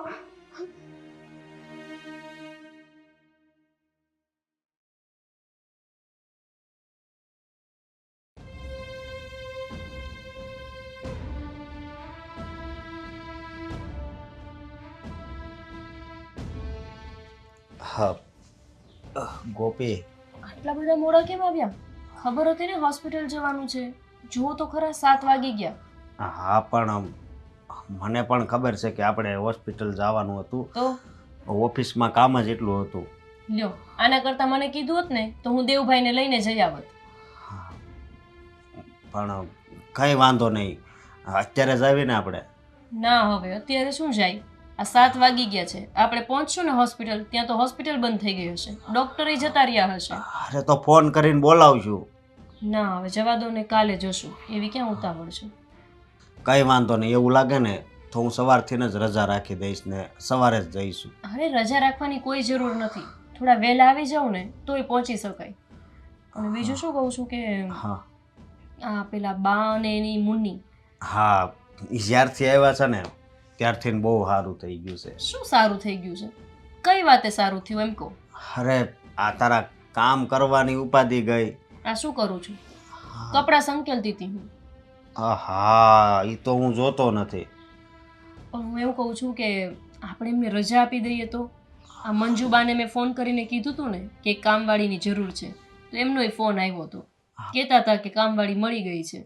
હા ગોપી, આટલા બધા મોડા કેમ આવ્યા? ખબર હતી ને હોસ્પિટલ જવાનું છે. જુઓ તો ખરા, 7 વાગી ગયા. હા પણ મને પણ ખબર છે કે આપણે હોસ્પિટલ જવાનું હતું. તો ઓફિસમાં કામ જ એટલું હતું. લ્યો, આના કરતાં મને કીધું હોત ને તો હું દેવભાઈને લઈને જઈ આવત. પણ કંઈ વાંધો નહીં, અત્યારે જ આવીને આપણે. ના, હવે અત્યારે શું જાય? આ 7 વાગી ગયા છે. આપણે પહોંચશું ને હોસ્પિટલ, ત્યાં તો હોસ્પિટલ બંધ થઈ ગઈ હશે, ડોક્ટરે જતા રહ્યા હશે. અરે તો ફોન કરીને બોલાવશું. ના, હવે જવા દો ને, કાલે જશું. એવી ક્યાં ઉતાવળ છે? કંઈ વાંધો નહીં. એવું લાગે ને તો હું સવારથી જ રજા રાખી દઈશ ને સવારે જ જઈશું. અરે રજા રાખવાની કોઈ જરૂર નથી. થોડા વહેલા આવી જાવ ને તોય પહોંચી શકાય. અને બીજું શું કહું છું કે હા આ પેલા બા અને એની મુન્ની, હા, ઈ જ્યારથી આવ્યા છે ને ત્યારથી બહુ સારું થઈ ગયું છે. શું સારું થઈ ગયું છે? કઈ વાતે સારું થયું એમ કહો. અરે આ તારા કામ કરવાની ઉપાધિ ગઈ. આ શું કરું છું? કપડાં સંકેલતી હતી હું. હા, એ તો હું જોતો નથી. પણ હું એવું કહું છું કે આપણે એમને રજા આપી દઈએ તો. આ મંજુબાને મેં ફોન કરીને કીધું હતું ને કે કામવાળીની જરૂર છે, તો એમનોય ફોન આવ્યો હતો. કહેતા હતા કે કામવાળી મળી ગઈ છે.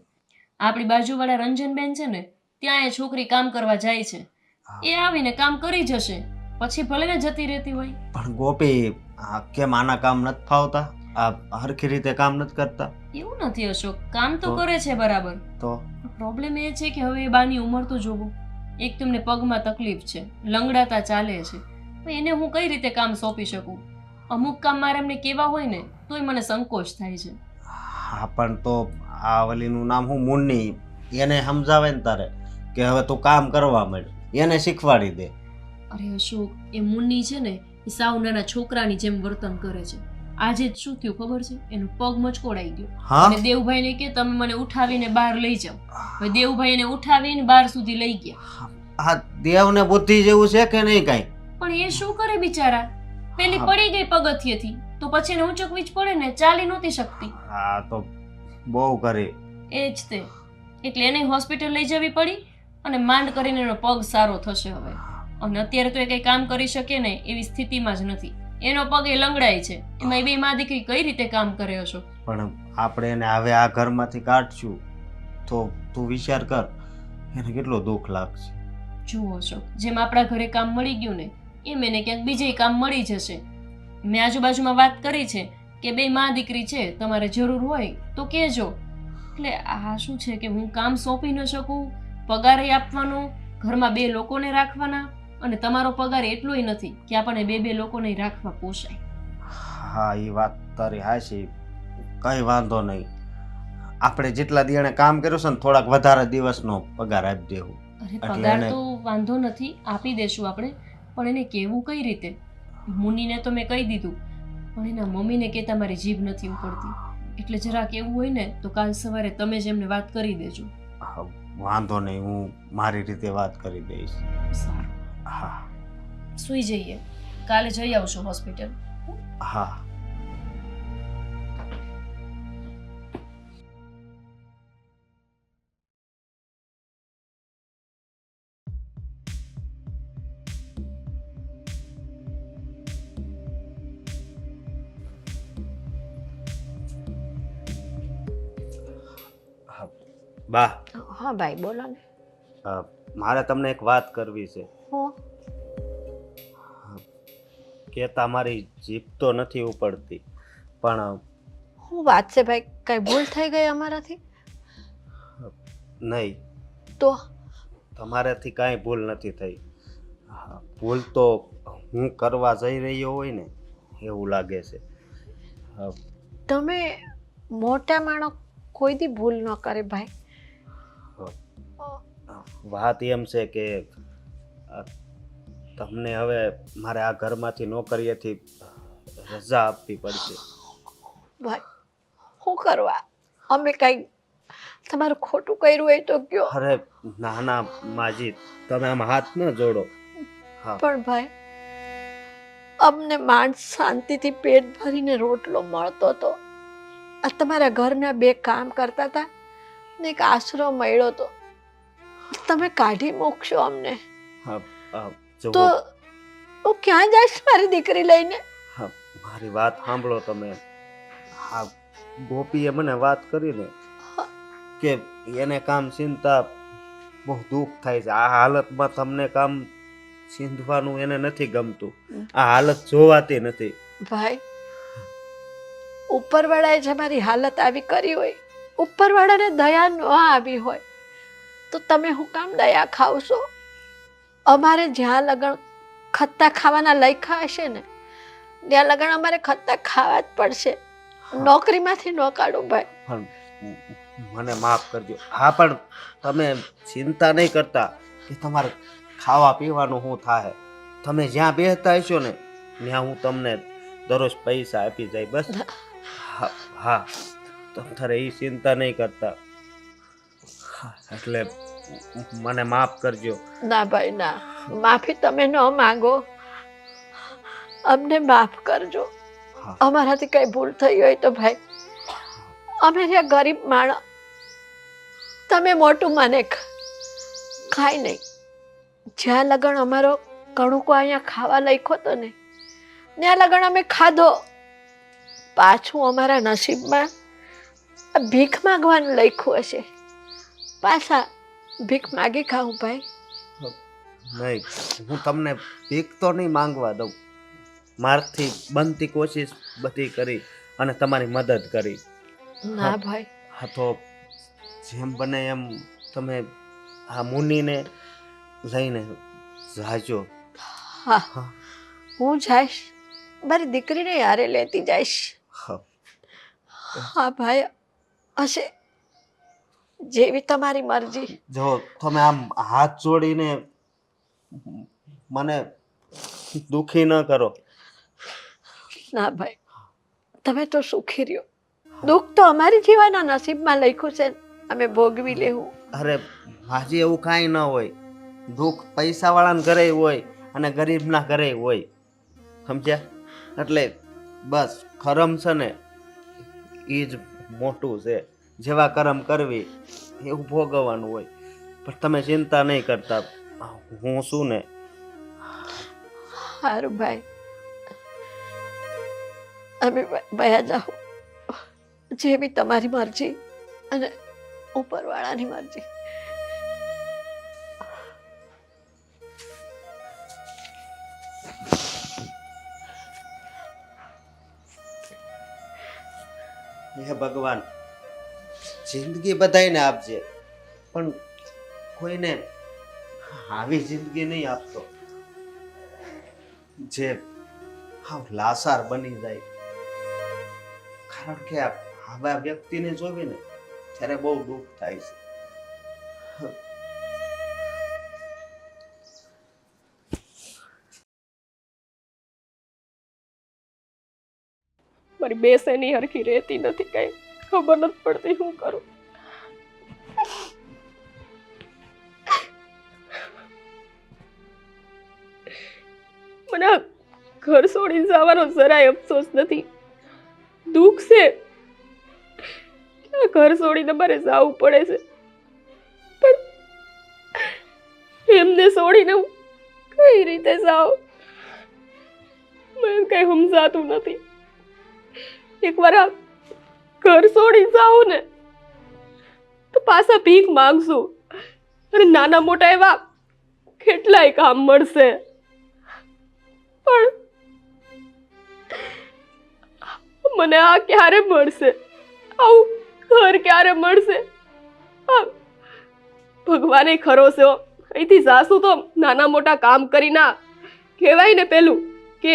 આપણી બાજુવાળા રંજનબેન છે ને, ત્યાં એ છોકરી કામ કરવા જાય છે. એ આવીને કામ કરી જશે, પછી ભલે ને જતી રહેતી હોય. પણ ગોપી, કેમ આના કામ નથી ફાવતા? આ હરખી રીતે કામ નથી કરતા? એવું નથી અશોક, કામ તો કરે છે બરાબર. તો પ્રોબ્લેમ એ છે કે હવે એ બાની ઉંમર તો જોવો. એક તેમને પગમાં તકલીફ છે, લંગડાતા ચાલે છે. એને હું કઈ રીતે કામ સોંપી શકું? અમુક કામ મારે એમને કેવા હોય ને તોય મને સંકોચ થાય છે. હા પણ તો આ વલીનું નામ હું મુન્ની, એને સમજાવે ને તારે કે હવે તું કામ કરવા માંડ, એને શીખવાડી દે. અરે અશોક, એ મુન્ની છે ને એ સાવ નાના છોકરાની જેમ વર્તન કરે છે. આજે જ શું થયું ખબર છે? એનો પગ મચકોડાઈ ગયો. હા અને દેવભાઈને કે તમે મને ઉઠાવીને બહાર લઈ જાઓ. હવે દેવભાઈ એને ઉઠાવીને બહાર સુધી લઈ ગયા. આ દેવને બુદ્ધિ જેવું છે કે નહીં કાંઈ? પણ એ શું કરે બિચારા? પેલી પડી ગઈ પગથિયેથી તો પછી એને ઉંચકવી જ પડે ને, ચાલી નહોતી શકતી. હા તો બહુ કરી. એ જ તે. એટલે એને હોસ્પિટલ લઈ જવી પડી અને માંડ કરીને એનો પગ સારો થશે હવે. અને અત્યારે તો એ કંઈ કામ કરી શકે ને એવી સ્થિતિમાં જ નથી. એનો પગ એ લંગડાય છે, એમાં એ બે માં દીકરી કઈ રીતે કામ કરે છો? પણ આપણે એને હવે આ ઘરમાંથી કાઢશું તો તું વિચાર કર, એને કેટલો દુઃખ લાગશે. જુઓ છો, જેમ આપણા ઘરે કામ મળી ગયું ને એમ એને ક્યાંક બીજે કામ મળી જશે. મેં આજુબાજુમાં વાત કરી છે કે બે માં દીકરી છે, તમારે જરૂર હોય તો કહેજો. એટલે આ શું છે કે હું કામ સોંપી ન શકું, પગારે આપવાનો, ઘરમાં બે લોકોને રાખવાના, અને તમારો પગાર એટલોય નથી કે આપણને બે લોકોને રાખવા પોસાય. હા, એ વાત તારી હાચી, કઈ વાંધો નહીં. આપણે જેટલા દિયાણે કામ કર્યું છે ને થોડાક વધારે દિવસનો પગાર આપી દેવું. અરે એટલે પગાર એને- તો વાંધો નથી, આપી દેશું આપણે, પણ એને કહેવું કઈ રીતે? મુન્નીને તો મેં કહી દીધું, પણ એના મમ્મીને કહેતા મારી જીભ નથી ઉપડતી. એટલે જરાક એવું હોય ને તો કાલ સવારે તમે જ એમને વાત કરી દેજો. હા, વાંધો નહીં, હું મારી રીતે વાત કરી દઈશ. સારું, હા સૂઈ જઈએ, કાલે જઈ આવશું હોસ્પિટલ. હા. બા, હા ભાઈ બોલો ને. મારે તમને એક વાત કરવી છે. હું કહેતા મારી જીભ તો નથી ઉપડતી, પણ શું વાત છે ભાઈ? કઈ ભૂલ થઈ ગઈ અમારાથી? નહીં, તો તમારાથી કાંઈ ભૂલ નથી થઈ. ભૂલ તો હું કરવા જઈ રહ્યો હોય ને એવું લાગે છે. તમે મોટા માણસ કોઈ દી ભૂલ ન કરે ભાઈ. વાત એમ છે કે તમને હવે મારે આ ઘરમાંથી નોકરીએથી રજા આપવી પડશે. ભાઈ શું કરવા? અમે કઈ તમારું ખોટું કર્યું હોય તો કયો. અરે ના ના માજી, તમે આમ હાથ ન જોડો. હા, પણ ભાઈ અમને માણસ શાંતિથી પેટ ભરીને રોટલો મળતો હતો. આ તમારા ઘરના બે કામ કરતા હતા ને એક આશરો મળ્યો હતો, તમે કાઢી મૂકશો અમને હા, તો જુઓ, હું ક્યાં જઈશ મારી દીકરી લઈને? હા, મારી વાત સાંભળો તમે. હા, ગોપીએ મને વાત કરીને કે એને કામ ચિંતા બહુ દુઃખ થાય છે. આ હાલતમાં તમને કામ ચીંધવાનું એને નથી ગમતું. આ હાલત જોવાતી નથી. ભાઈ ઉપરવાળાએ જે મારી હાલત આવી કરી હોય, ઉપરવાળાને દયા ન આવી હોય તો તમે હું કામ દયા ખાવશો? અમારે જ્યાં લગણ ખત્તા ખાવાના લખ્યા હશે ને ત્યાં લગણ અમારે ખત્તા ખાવા જ પડશે. નોકરીમાંથી ન કાઢું ભાઈ. પણ મને માફ કરજો. હા, પણ તમે ચિંતા નહીં કરતા કે તમારે ખાવા પીવાનું શું થાય. તમે જ્યાં બેસતા હશો ને ત્યાં હું તમને દરરોજ પૈસા આપી જાય. બસ. હા હા, તમારે એ ચિંતા નહીં કરતા. એટલે મને માફ કરજો. ના ભાઈ ના, માફી તમે ન માંગો, અમને માફ કરજો. હા. અમારાથી કઈ ભૂલ થઈ હોય તો ભાઈ, અમે રહ્યા ગરીબ માણસ, તમે મોટું મને ખાય નહીં. જ્યાં લગણ અમારો કણુકો અહીંયા ખાવા લખ્યો તો ને ત્યાં લગણ અમે ખાધો. પાછું અમારા નસીબમાં આ ભીખ માગવાનું લખ્યું હશે, પાછા ભીખ માગી ખાવું ભાઈ. નહીં, હું તમને ભીખ તો નહીં માંગવા દઉં. મારથી બનતી કોશિશ બધી કરી અને તમારી મદદ કરી. ના ભાઈ, હા, તો જેમ બને એમ તમે આ મુનિને લઈને જાજો. હા હા. હું જઈશ, મારી દીકરીને યારે લેતી જઈશ. હા, હા ભાઈ, હશે જેવી તમારી મરજી. જો તમે આમ હાથ જોડીને મને દુખી ન કરો. ના ભાઈ, તમે તો સુખી રહ્યો. દુઃખ તો અમારી જીવાના નસીબમાં લખ્યું છે, અમે ભોગવી લેવું. અરે હાજી, એવું કાંઈ ન હોય. દુઃખ પૈસાવાળાના ઘરે હોય અને ગરીબના ઘરે હોય, સમજ્યા? એટલે બસ કરમ છે ને એ જ મોટું છે. જેવા કરમ કરવી એવું ભોગવવાનું હોય. પણ તમે ચિંતા નહીં કરતા, હું છું ને. સારું ભાઈ, તમે વયા જાઓ, જેવી તમારી મરજી અને ઉપરવાળાની મરજી. હે ભગવાન, જિંદગી બધાયને આપજે, પણ કોઈને આવી જિંદગી નહીં આપતો જે હાવ લાસાર બની જાય. કારણ કે આવા વ્યક્તિને જોવીને ત્યારે બહુ દુઃખ થાય છે. મારી બેસેની હરખી રહેતી નથી, કઈ ખબર નથી પડતી શું કરું. મને આ ઘર છોડીને જવાનો જરાય અફસોસ નથી. દુઃખ છે કે આ ઘર છોડીને મારે જવું પડે છે, પણ એમને છોડીને હું કઈ રીતે જાઉં મને કઈ સમજાતું નથી. એકવાર આ ઘર છોડી જાઉં ને તો પાછા ભીખ માંગશું, અને નાના મોટા એવા કેટલાય કામ મળશે, પણ મને આ ક્યારે મળશે? આવું ઘર ક્યારે મળશે? ભગવાને ખરો છે. અહીંથી જાશું તો નાના મોટા કામ કરી ના કહેવાય ને પેલું કે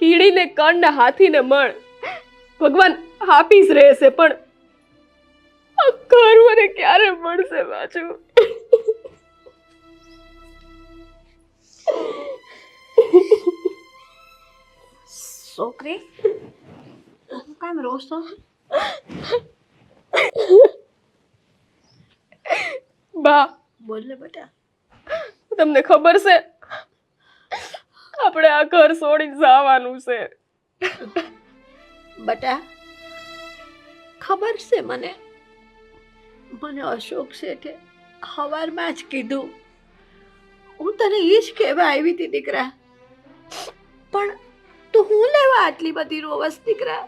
કીડીને કણ ને હાથીને મણ. ભગવાન આપી જ રહેશે, પણ આ ઘર મને ક્યારે મળશે પાછું? છોકરી, કામ રોશો? બા, બોલ ને બેટા. તમને ખબર છે આપણે આ ઘર છોડીને જવાનું છે? બેટા, ખબર છે મને. મને અશોક શેઠે સવારમાં જ કીધું. હું તને એ જ કહેવા આવી હતી દીકરા, પણ તું હું લેવા આટલી બધી રોવસ દીકરા?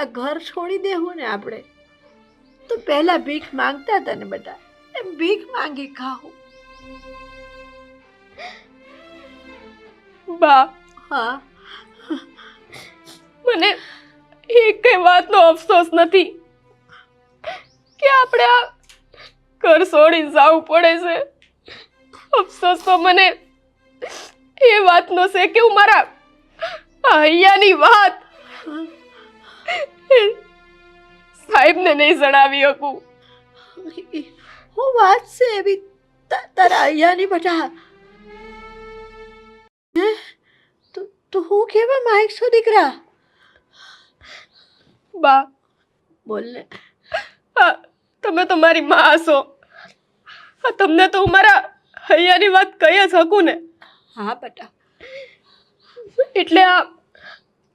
આ ઘર છોડી દેવું ને આપણે તો પહેલા ભીખ માંગતા હતા ને બેટા, એમ ભીખ માંગી ખાવું. બા, હા, મને એક કઈ વાતનો અફસોસ નથી કે આપણે આ ઘર છોડીને જવું પડે છે. અફસોસ તો મને એ વાતનો છે કે હું મારા હૈયાની વાત સાહેબને નહીં જણાવી શકું. હું વાત છે એવી તારા અહીંયાની બેટા? તું હું કેવા માંગશો દીકરા? બા, બોલ ને. તમે તો મારી માં છો. તમને તો હું મારા હૈયાની વાત કહી જ શકું ને. હા બેટા. એટલે આ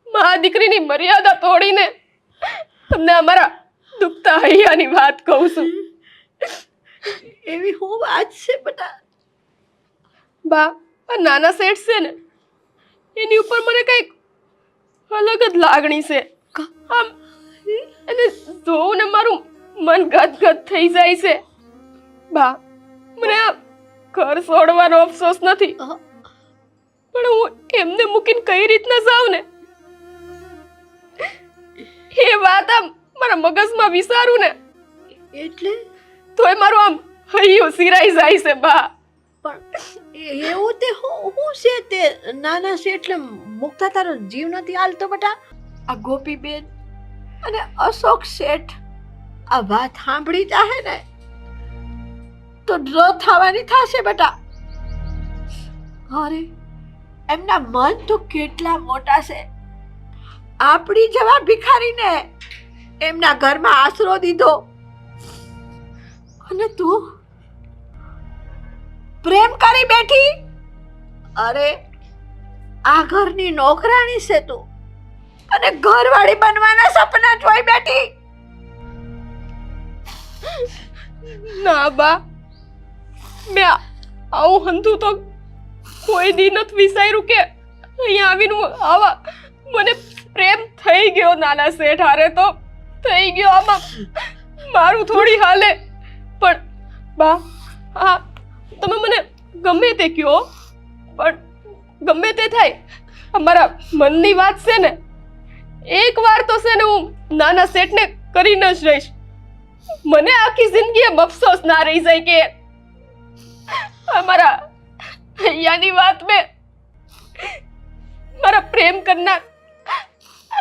મા દીકરીની મર્યાદા તોડીને તમને અમારા દુખતા હૈયાની વાત કહું છું. એવી હું વાત છે બેટા? બા, આ નાના સેટ છે ને એની ઉપર મને કઈક અલગ જ લાગણી છે. આમ એને જોઉં ને મારું મન ગદગદ થઈ જાય છે. બા, મને આ ઘર છોડવાનો અફસોસ નથી, પણ હું એમને મૂકીને કઈ રીતના જાઉં ને એ વાત આમ મારા મગજમાં વિચારું ને એટલે તોય મારું આમ હૈયું સિરાઈ જાય છે. બા, પણ એવું તે હું છે તે નાના શેઠ મુકતા તારો જીવ નથી હાલતો બેટા? આ ગોપીબેન અને અશોક શેઠ આ વાત સાંભળી જાહે ને તો ડ્રો થવાની થશે બેટા. અરે એમના મન તો કેટલા મોટા છે. આપણી જેવા ભિખારીને એમના ઘરમાં આશરો દીધો, અને તું પ્રેમ કરી બેઠી. અરે આ ઘરની નોકરાણી છે તું, અને ઘરવાળી બનવાના સપના જોઈ બેઠી. ના બા, મેં આવું હંધું તો કોઈ દી નથી વિચાર્યું કે અહીંયા આવીને હું આવા મને પ્રેમ થઈ ગયો નાના શેઠ હારે તો થઈ ગયો. આમાં મારું થોડી હાલે. પણ બા, હા, તમે મને ગમે તે કહો, પણ ગમે તે થાય, અમારા મનની વાત છે ને, એક વાર તો છે ને હું નાના શેઠને કરીને જ રહીશ. મને આખી જિંદગી એમ અફસોસ ના રહી જાય કે અમારા અહીંયાની વાત મેં મારા પ્રેમ કરનાર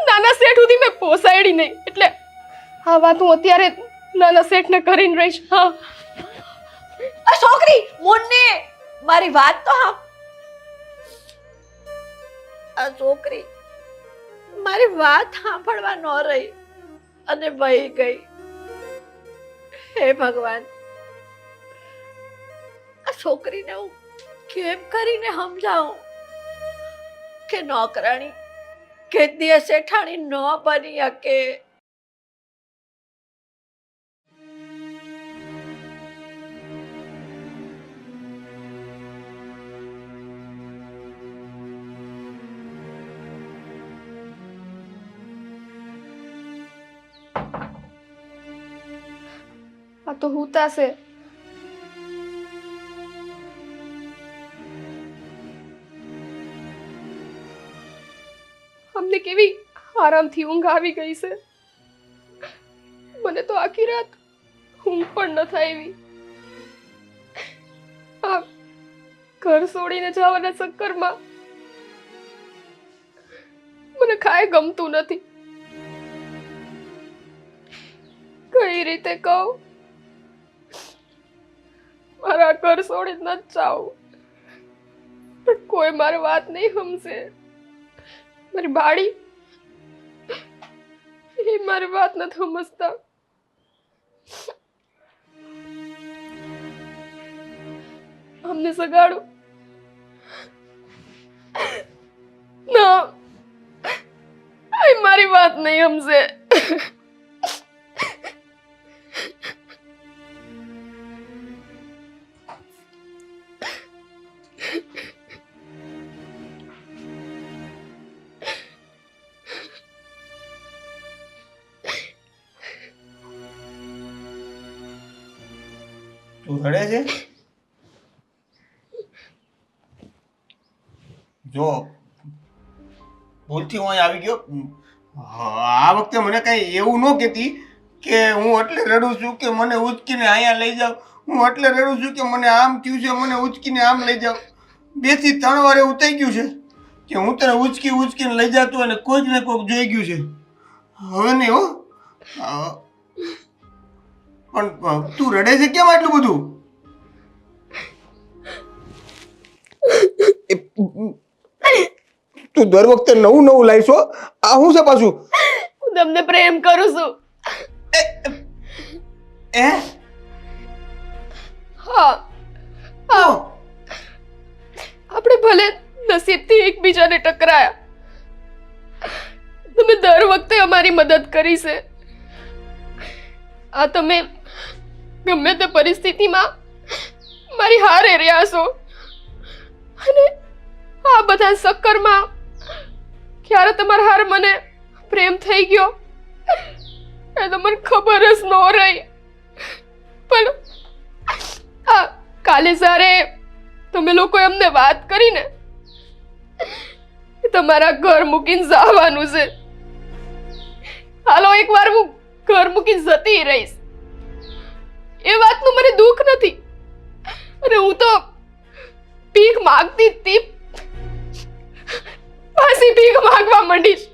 નાના શેઠ સુધી મેં પોસાડી નહીં. એટલે આ વાત હું અત્યારે નાના શેઠને કરીને રહીશ. હા, આ છોકરી મુન્ને, મારી વાત તો હા. આ છોકરી મારી વાત સાંભળવા ન રહી અને વહી ગઈ. હે ભગવાન, આ છોકરીને હું કેમ કરીને સમજાવું કે નોકરાણી કેદીએ શેઠાણી ન બની શકે. આ તો હુતા છે. અમને કેવી આરામથી ઊંઘ આવી ગઈ છે. મને તો આખી રાત ઊંઘ પણ ન આવી. આ ઘર છોડીને જવાના ચક્કરમાં મને કાંઈ ગમતું નથી. કઈ રીતે કહું, મારા ઘર છોડી ન જાઉં, પણ કોઈ મારી વાત નહીં સમજે. મારી બાળી એ મારી વાત નથી સમજતા. અમને સગાડો ના, એ મારી વાત નહીં સમજે. તું રડે છે? જો ભૂલથી હું અહીં આવી ગયો. આ વખતે મને કઈ એવું ન કહેતી કે હું એટલે રડું છું કે મને ઉચકીને અહીંયા લઈ જાવ, હું એટલે રડું છું કે મને આમ થયું છે, મને ઉચકીને આમ લઈ જાવ. 2 થી 3 વાર એવું થઈ ગયું છે કે હું તને ઉચકીને લઈ જતો અને કોઈક ને કોઈક જોઈ ગયું છે. હવે નહીં હો. પણ તું રડે છે કેમ આટલું બધું? તું દર વખતે નવું લાવીશો. આ શું છે પાછું? હું તમને પ્રેમ કરું છું. હા, હા, આપણે ભલે નસીબથી એકબીજાને ટકરાયા, તમે દર વખતે અમારી મદદ કરી છે. આ તમે ગમે તે પરિસ્થિતિમાં મારી હારે રહ્યા છો, અને આ બધા ચક્કરમાં ક્યારે તમારા હાર મને પ્રેમ થઈ ગયો એ તો મને ખબર જ ન રહી. પણ આ કાલે જ્યારે તમે લોકો અમને વાત કરીને તમારા ઘર મૂકીને જવાનું છે, હાલો એકવાર હું ઘર મૂકીને જતી રહીશ, એ વાતનું મને દુઃખ નથી. અને હું તો ભીખ માંગતી હતી, પાછી ભીખ માંગવા માંડીશ.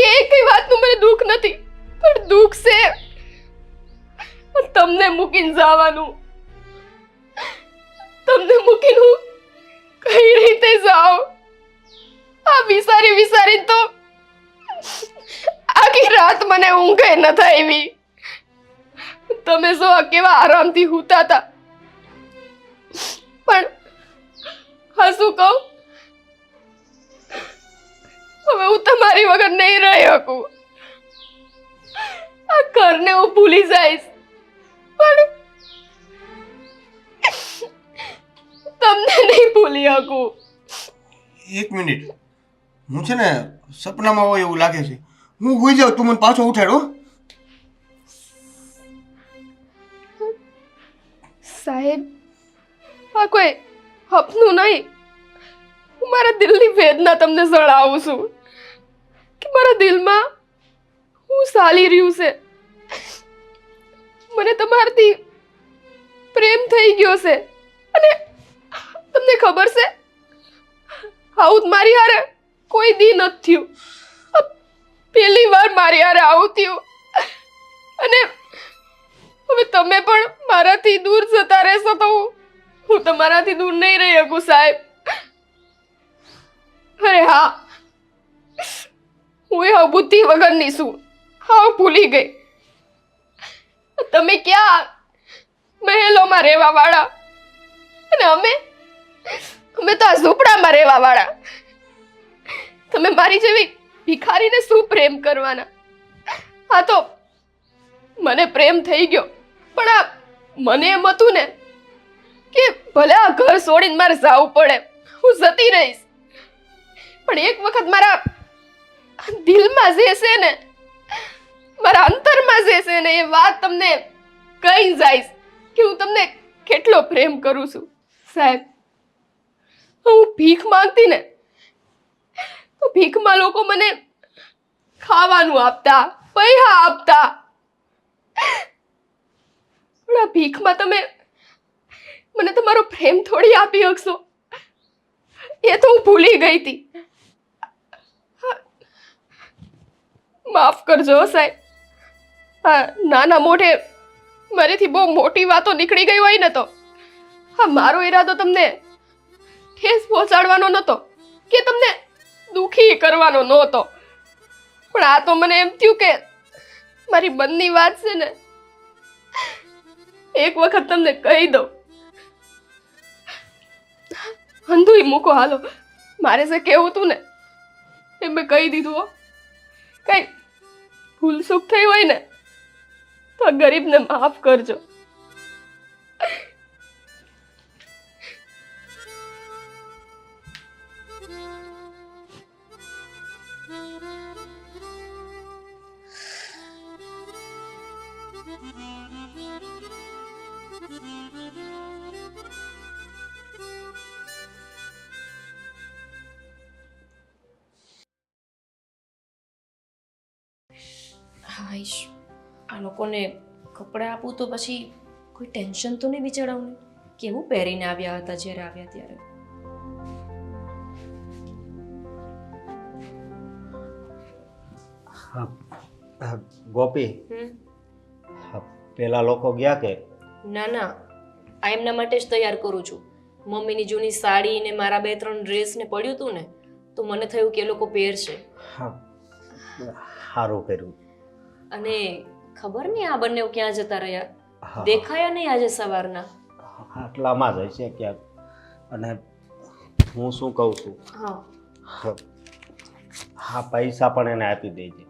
એ કઈ વાતનું મને દુઃખ નથી, પણ દુઃખ છે તમને મૂકીને જવાનું. તમને મૂકીને હું કઈ રીતે જાઉં? આ વિચારી તો આખી રાત મને ઊંઘે નથી આવી. તમે જો કેવા આરામથી હુતા હતા, પણ હા શું કહું, હવે હું તમારી વગર નહીં રહી શકું. આ ઘરને હું ભૂલી જઈશ, પણ તમને નહીં ભૂલી શકું. 1 મિનિટ, હું છે ને સપનામાં હોય એવું લાગે છે. હું હોઈ જાઉં, તું મને પાછો ઉઠાડો. સાહેબ, આ કોઈ સપનું નહીં. હું મારા દિલની વેદના તમને જણાવું છું કે મારા દિલમાં હું ચાલી રહ્યું છે. મને તમારાથી પ્રેમ થઈ ગયો છે અને તમને ખબર છે આવું મારી હારે કોઈ દી નથી થયું. આ પહેલી વાર મારી હારે આવું થયું અને હવે તમે પણ મારાથી દૂર જતા રહેશો તો હું તમારાથી દૂર નહીં રહી શકું સાહેબ. અરે હા, હું એ બુદ્ધિ વગરની છું. હા, ભૂલી ગઈ. તમે ક્યાં મહેલોમાં રહેવા વાળા અને અમે તો આ ઝૂંપડામાં રહેવા વાળા. તમે મારી જેવી ભિખારીને શું પ્રેમ કરવાના? હા તો મને પ્રેમ થઈ ગયો, પણ આ મને એમ હતું ને કે ભલે આ ઘર છોડીને મારે જવું પડે, હું જતી રહીશ, પણ એક વખત મારા દિલમાં જે છે ને, મારા અંતરમાં જે છે ને, એ વાત તમને કહી જઈશ કે હું તમને કેટલો પ્રેમ કરું છું. સાહેબ, હું ભીખ માંગતી ને તો ભીખમાં લોકો મને ખાવાનું આપતા, પૈસા આપતા, પણ આ ભીખમાં તમે મને તમારો પ્રેમ થોડી આપી શકશો. એ તો હું ભૂલી ગઈ હતી. માફ કરજો સાહેબ. હા, નાના મોઢે મારીથી બહુ મોટી વાતો નીકળી ગઈ હોય ને તો હા, મારો ઈરાદો તમને ઠેસ પહોંચાડવાનો નહોતો કે તમને દુખી કરવાનો નહોતો, પણ આ તો મને એમ થયું કે મારી બંની વાત છે ને એક વખત તમને કહી દઉં. અંધુય મૂકો, હાલો. મારે જે કહેવું હતું ને એ મેં કહી દીધું. હો, કઈ ભૂલ ચૂક થઈ હોય ને તો આ ગરીબને માફ કરજો. હાઈશ, આ લોકોને કપડાં આપું તો પછી કોઈ ટેન્શન તો નહીં બિચારાઓને. કેવું પહેરીને આવ્યા હતા જ્યારે આવ્યા ત્યારે. ગોપી, પેલા લોકો ગયા કે? ના ના, આ એમના માટે જ તૈયાર કરું છું. મમ્મીની જૂની સાડી ને મારા 2-3 ડ્રેસ ને પડ્યું હતું ને, તો મને થયું કે એ લોકો પહેરશે. સારું કર્યું. અને ખબર નહીં આ બંને ક્યાં જતા રહ્યા, દેખાયા નહીં આજે સવારના. આટલામાં જ હશે ક્યાંક. અને હું શું કહું છું, હા, હા, પૈસા પણ એને આપી દેજે.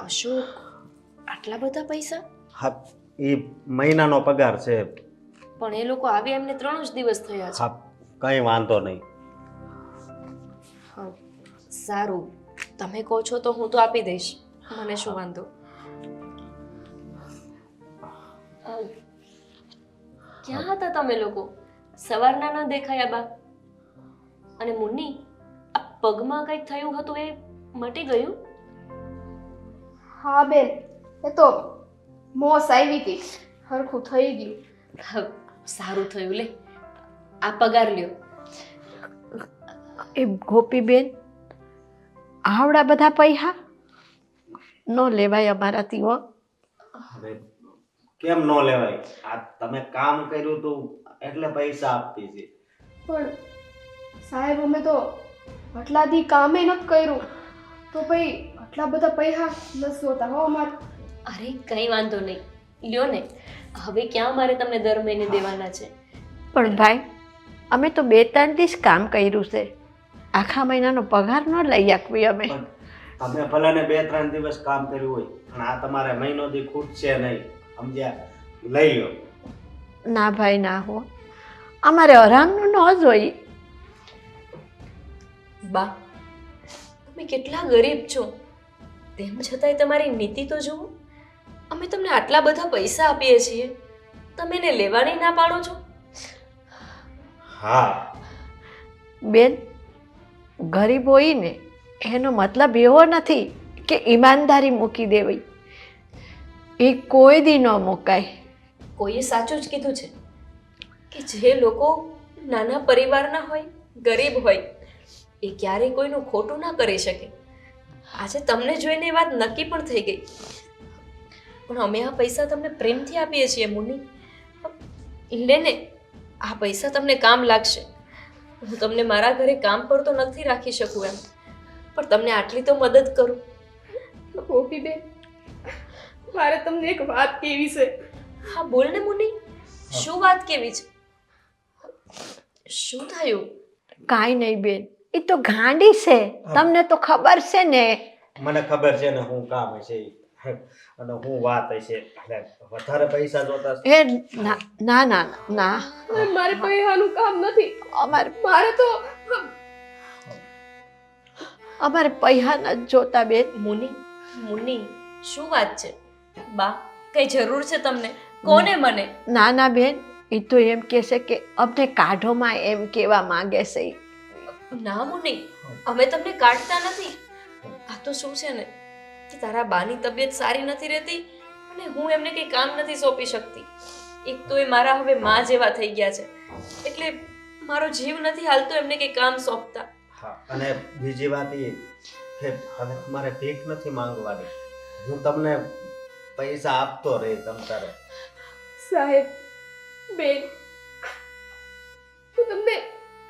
અશોક, આટલા બધા પૈસા? હા, એ મહિનાનો પગાર છે. પણ એ લોકો આવ્યા એમને 3 જ દિવસ થયા છે. હા, કંઈ વાંધો નહીં. હા, સારું, તમે કહો છો તો હું તો આપી દઈશ, મને શું વાંધો. ક્યાં હતા તમે લોકો? સવારના ન દેખાયા બા. અને મુન્ની, આ પગમાં કંઈક થયું હતું, એ મટી ગયું? હા બેન, એ તો મોસ આવી હતી, હરખું થઈ ગયું. સારું થયું. લે, આ પગાર લ્યો. એ ગોપીબેન, આવડા બધા પૈસા ન લેવાય અમારાથી. હો, હવે કેમ ન લેવાય? આ તમે કામ કર્યું તું એટલે પૈસા આપતી છે. પણ સાહેબ, અમે તો આટલાથી કામે નથી કર્યું તો ભાઈ આટલા બધા પૈસા નથી હોતા. હો અમારે. અરે કંઈ વાંધો નહીં, લ્યો ને. હવે ક્યાં મારે તમને દર મહિને દેવાના છે? પણ ભાઈ, અમે તો 2-3 દિવસ કામ કર્યું છે, આખા મહિનાનો પગાર ન લઈ આપવી અમે. તમે ભલે ને 2-3 દિવસ કામ કર્યું હોય, પણ આ તમારે મહિનો દી ખૂટશે નહીં, સમજ્યા? લઈ લો. ના ભાઈ ના, હો, અમારે આરામનું ન જોઈએ. બા, તમે કેટલા ગરીબ છો, તેમ છતાંય તમારી નીતિ તો જુઓ. અમે તમને આટલા બધા પૈસા આપીએ છીએ, તમે એને લેવાની ના પાડો છો. હા બેન, ગરીબ હોય ને એનો મતલબ એવો નથી કે ઈમાનદારી મૂકી દેવી. એ કોઈ દી ન મુકાય. કોઈએ સાચું જ કીધું છે કે જે લોકો નાના પરિવારના હોય, ગરીબ હોય, એ ક્યારેય કોઈનું ખોટું ના કરી શકે. આજે તમને જોઈને એ વાત નક્કી પણ થઈ ગઈ. પણ અમે આ પૈસા તમને પ્રેમથી આપીએ છીએ મુન્ની. લે ને, આ પૈસા તમને કામ લાગશે. હું તમને મારા ઘરે કામ પર તો નથી રાખી શકું એમ, પણ તમને આટલી તો મદદ કરું. ગોપીબેન, મારે તમને એક વાત કહેવી છે. હા બોલ ને મુન્ની, શું વાત કેવી છે? શું થયું? કાંઈ નહીં બેન, એ તો ગાંડી છે, તમને તો ખબર છે ને. મને ખબર છે ને હું કામ હશે ઈ. અને હું વાત હશે એટલે વધારે પૈસા જોતા હશે. એ ના ના ના ના, મારે પૈસાનું કામ નથી. અમારે મારે તો અમારે પૈસા નથી જોતા બેન. મુન્ની, મુન્ની, શું વાત છે? બા, કઈ જરૂર છે તમને? કોને? મને? ના ના બેન, એ તો એમ કહેશે કે અમને કાઢોમાં, એમ કહેવા માંગે છે ઈ. ના મુન્ની, અમે તમને કાઢતા નથી. આ તો શું છે ને કે તારા બાની તબિયત સારી નથી રહેતી અને હું એમને કંઈ કામ નથી સોંપી શકતી. એક તો એ મારા હવે માં જેવા થઈ ગયા છે, એટલે મારો જીવ નથી હાલતો એમને કંઈ કામ સોંપતા. હા, અને બીજી વાત એ કે હવે તમારે ભીખ નથી માંગવાની. હું તમને પૈસા આપતો રહી તમ તારે. સાહેબ, બેન, હું તમને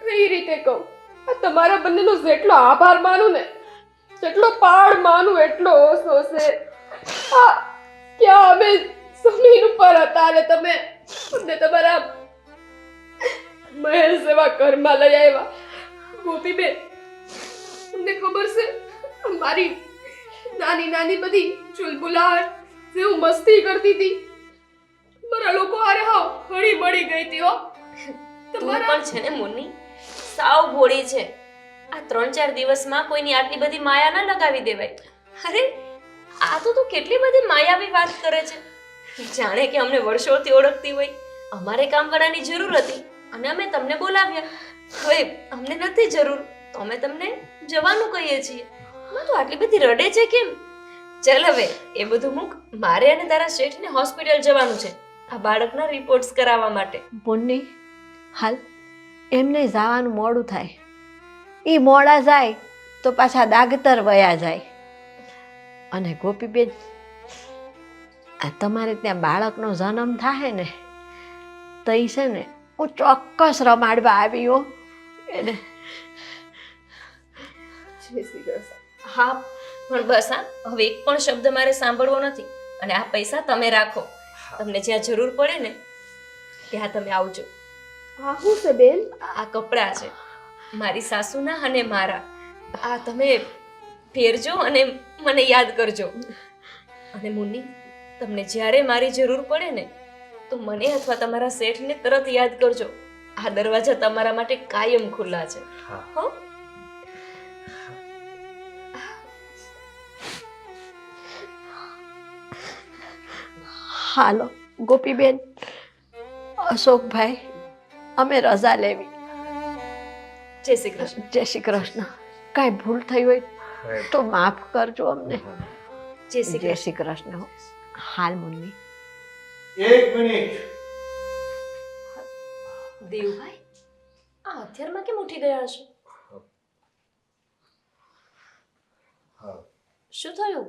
કઈ રીતે કહું? આ તમારા બંનેનો જેટલો આભાર માનું ને, જેટલો પાડ માનું એટલો ઓછો છે. આ ક્યાં અમે જમીન ઉપર હતા ને તમે અમને તમારા મહેલ જેવા ઘરમાં લઈ આવ્યા. ગોપીબેન, તમને ખબર છે મારી નાની નાની બધી ચુલબુલાહટ જે હું મસ્તી કરતી હતી, મારા લોકો હારે હાવ હળી મળી ગઈ હતી હો. તું પણ છે ને મુન્ની, સાવ ભોળી છે. આ 3-4 દિવસમાં કોઈની આટલી બધી માયા ના લગાવી દેવાય. અરે, આ તો તું કેટલી બધી માયાવી વાત કરે છે, જાણે કે અમને વર્ષોથી ઓળખતી હોય. અમારે કામવાળાની જરૂર હતી અને અમે તમને બોલાવ્યા. હવે અમને નથી જરૂર તો અમે તમને જવાનું કહીએ છીએ. હા, તો આટલી બધી રડે છે કેમ? ચાલ હવે એ બધું મૂક. મારે અને તારા શેઠને હોસ્પિટલ જવાનું છે આ બાળકના રિપોર્ટ્સ કરાવવા માટે. પુન્ની, હાલ એમને જવાનું મોડું થાય. એ મોડા જાય તો પાછા દાગતર વયા જાય. અને ગોપીબેન, આ તમારે ત્યાં બાળકનો જન્મ થાય ને તો એ છે ને હું ચોક્કસ રમાડવા આવી હો એને. જય શ્રી કૃષ્ણ. હા, પણ બસ હા, હવે એક પણ શબ્દ મારે સાંભળવો નથી. અને આ પૈસા તમે રાખો. તમને જ્યાં જરૂર પડે ને ત્યાં તમે આવજો. આ શું છે બેન? આ કપડાં છે મારી સાસુના અને મારા. આ તમે પહેરજો અને મને યાદ કરજો. અને મુન્ની, તમને જ્યારે મારી જરૂર પડે ને તો મને અથવા તમારા શેઠને તરત યાદ કરજો. આ દરવાજા તમારા માટે કાયમ ખુલ્લા છે. હા. હો? હાલો ગોપીબેન, અશોકભાઈ, અમે રજા લેવી. જય શ્રી કૃષ્ણ. જય શ્રી કૃષ્ણ. કાંઈ ભૂલ થઈ હોય તો માફ કરજો અમને. જય શ્રી જય કૃષ્ણ. શ્રી કૃષ્ણ. હાલ મુન્ની. એક મિનિટ. દેવભાઈ, આ હથિયારમાં કેમ ઉઠી ગયા હશે? હા. શું થયું?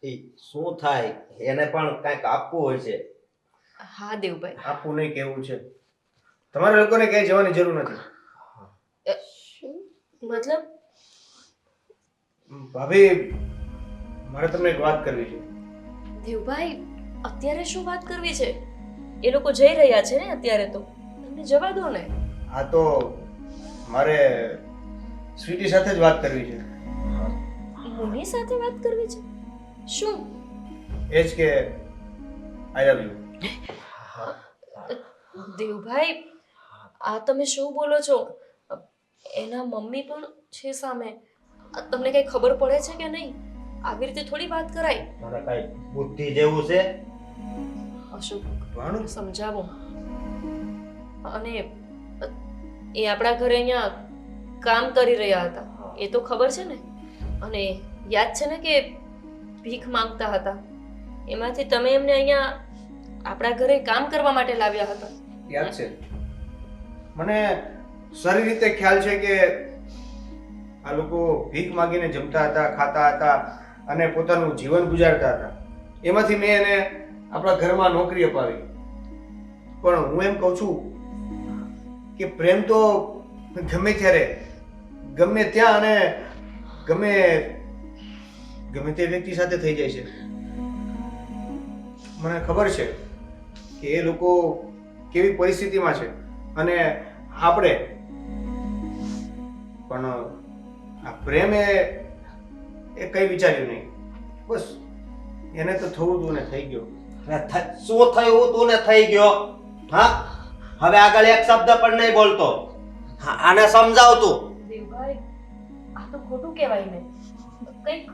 એ શું થાય એને પણ કંઈક આપવું હોય છે. હા દેવભાઈ, આપવું નહીં કેવું છે. તમારે લોકોને ક્યાંય જવાની જરૂર નથી. મતલબ? ભાભી, મારે તમને એક વાત કરવી છે. દેવભાઈ, અત્યારે શું વાત કરવી છે? એ લોકો જઈ રહ્યા છે ને અત્યારે, તો તમને જવા દો ને. આ તો મારે સ્વીટી સાથે જ વાત કરવી છે. મુની સાથે વાત કરવી છે? શું? એ જ કે આઈ લવ યુ. દેવભાઈ, આ તમે શું બોલો છો? એના મમ્મી પણ છે સામે. આ તમને કઈ ખબર પડે છે કે નહીં? આવી રીતે થોડી વાત કરાય. તારે કઈ બુદ્ધિ જેવું છે? અશોક, ભાણું સમજાવો. અને એ આપણા ઘરે અહીંયા કામ કરી રહ્યા હતા, એ તો ખબર છે ને? અને યાદ છે ને કે ભીખ માંગતા હતા, એમાંથી તમે એમને અહીંયા આપણા ઘરે કામ કરવા માટે લાવ્યા હતા. યાદ છે મને સારી રીતે ખ્યાલ છે કે આ લોકો ભીખ માંગીને જમતા હતા, ખાતા હતા અને પોતાનું જીવન ગુજારતા હતા. એમાંથી મેં એને આપણા ઘરમાં નોકરી અપાવી. પણ હું એમ કહું છું કે પ્રેમ તો ગમે ત્યારે ગમે ત્યાં અને ગમે તે વ્યક્તિ સાથે થઈ જાય છે. મને ખબર છે કે એ લોકો કેવી પરિસ્થિતિમાં છે અને આપણે પણ આ પ્રેમ એ કઈ વિચાર્યું નહીં. બસ એને તો થવું હતું ને થઈ ગયો. શું થયું તું ને થઈ ગયો? હા, હવે આગળ એક શબ્દ પણ નહીં બોલતો. હા, આને સમજાવ તું. દેવભાઈ, આ તો ખોટું કહેવાય ને. કંઈક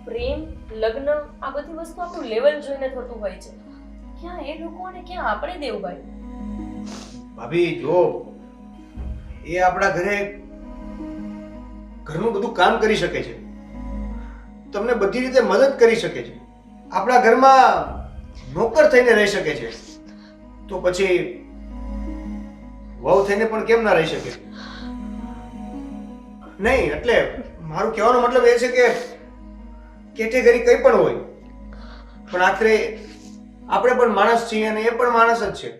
પ્રેમ, લગ્ન, આ બધી વસ્તુ આપણું લેવલ જોઈને થતું હોય છે. ક્યાં એ લોકો અને ક્યાં આપણે? દેવભાઈ, ભાભી જો એ આપણા ઘરનું બધું કામ કરી શકે છે, તમને બધી રીતે મદદ કરી શકે છે, આપણા ઘરમાં નોકર થઈને રહી શકે છે, તો પછી વહુ થઈને પણ કેમ ના રહી શકે? નહીં, એટલે મારું કહેવાનો મતલબ એ છે કે કેટેગરી કઈ પણ હોય, પણ આખરે આપણે પણ માણસ છીએ અને એ પણ માણસ જ છે.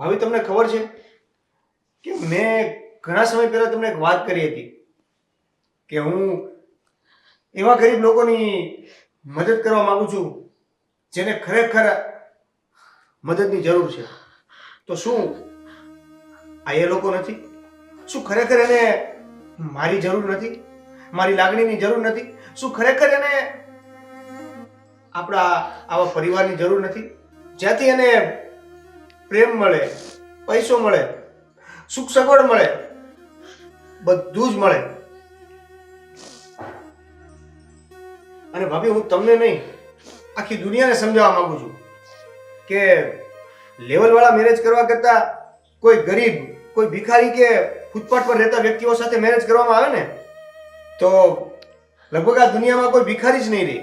ભાભી તમને ખબર છે કે મેં ઘણા સમય પહેલા તમને એક વાત કરી હતી કે હું એવા ગરીબ લોકોની મદદ કરવા માંગુ છું જેને ખરેખર મદદની જરૂર છે. તો શું આ એ લોકો નથી? શું ખરેખર એને મારી જરૂર નથી? મારી લાગણીની જરૂર નથી? શું ખરેખર એને આપણા આવા પરિવારની જરૂર નથી જ્યાંથી એને પ્રેમ મળે, પૈસો મળે, સુખ સગવડ મળે, બધું જ મળે? અને ભાભી, હું તમને નહીં આખી દુનિયાને સમજાવવા માંગુ છું કે લેવલવાળા મેરેજ કરવા કરતા કોઈ ગરીબ, કોઈ ભિખારી કે ફૂટપાથ પર રહેતા વ્યક્તિઓ સાથે મેરેજ કરવામાં આવે ને તો લગભગ આ દુનિયામાં કોઈ ભિખારી જ નહીં રહે.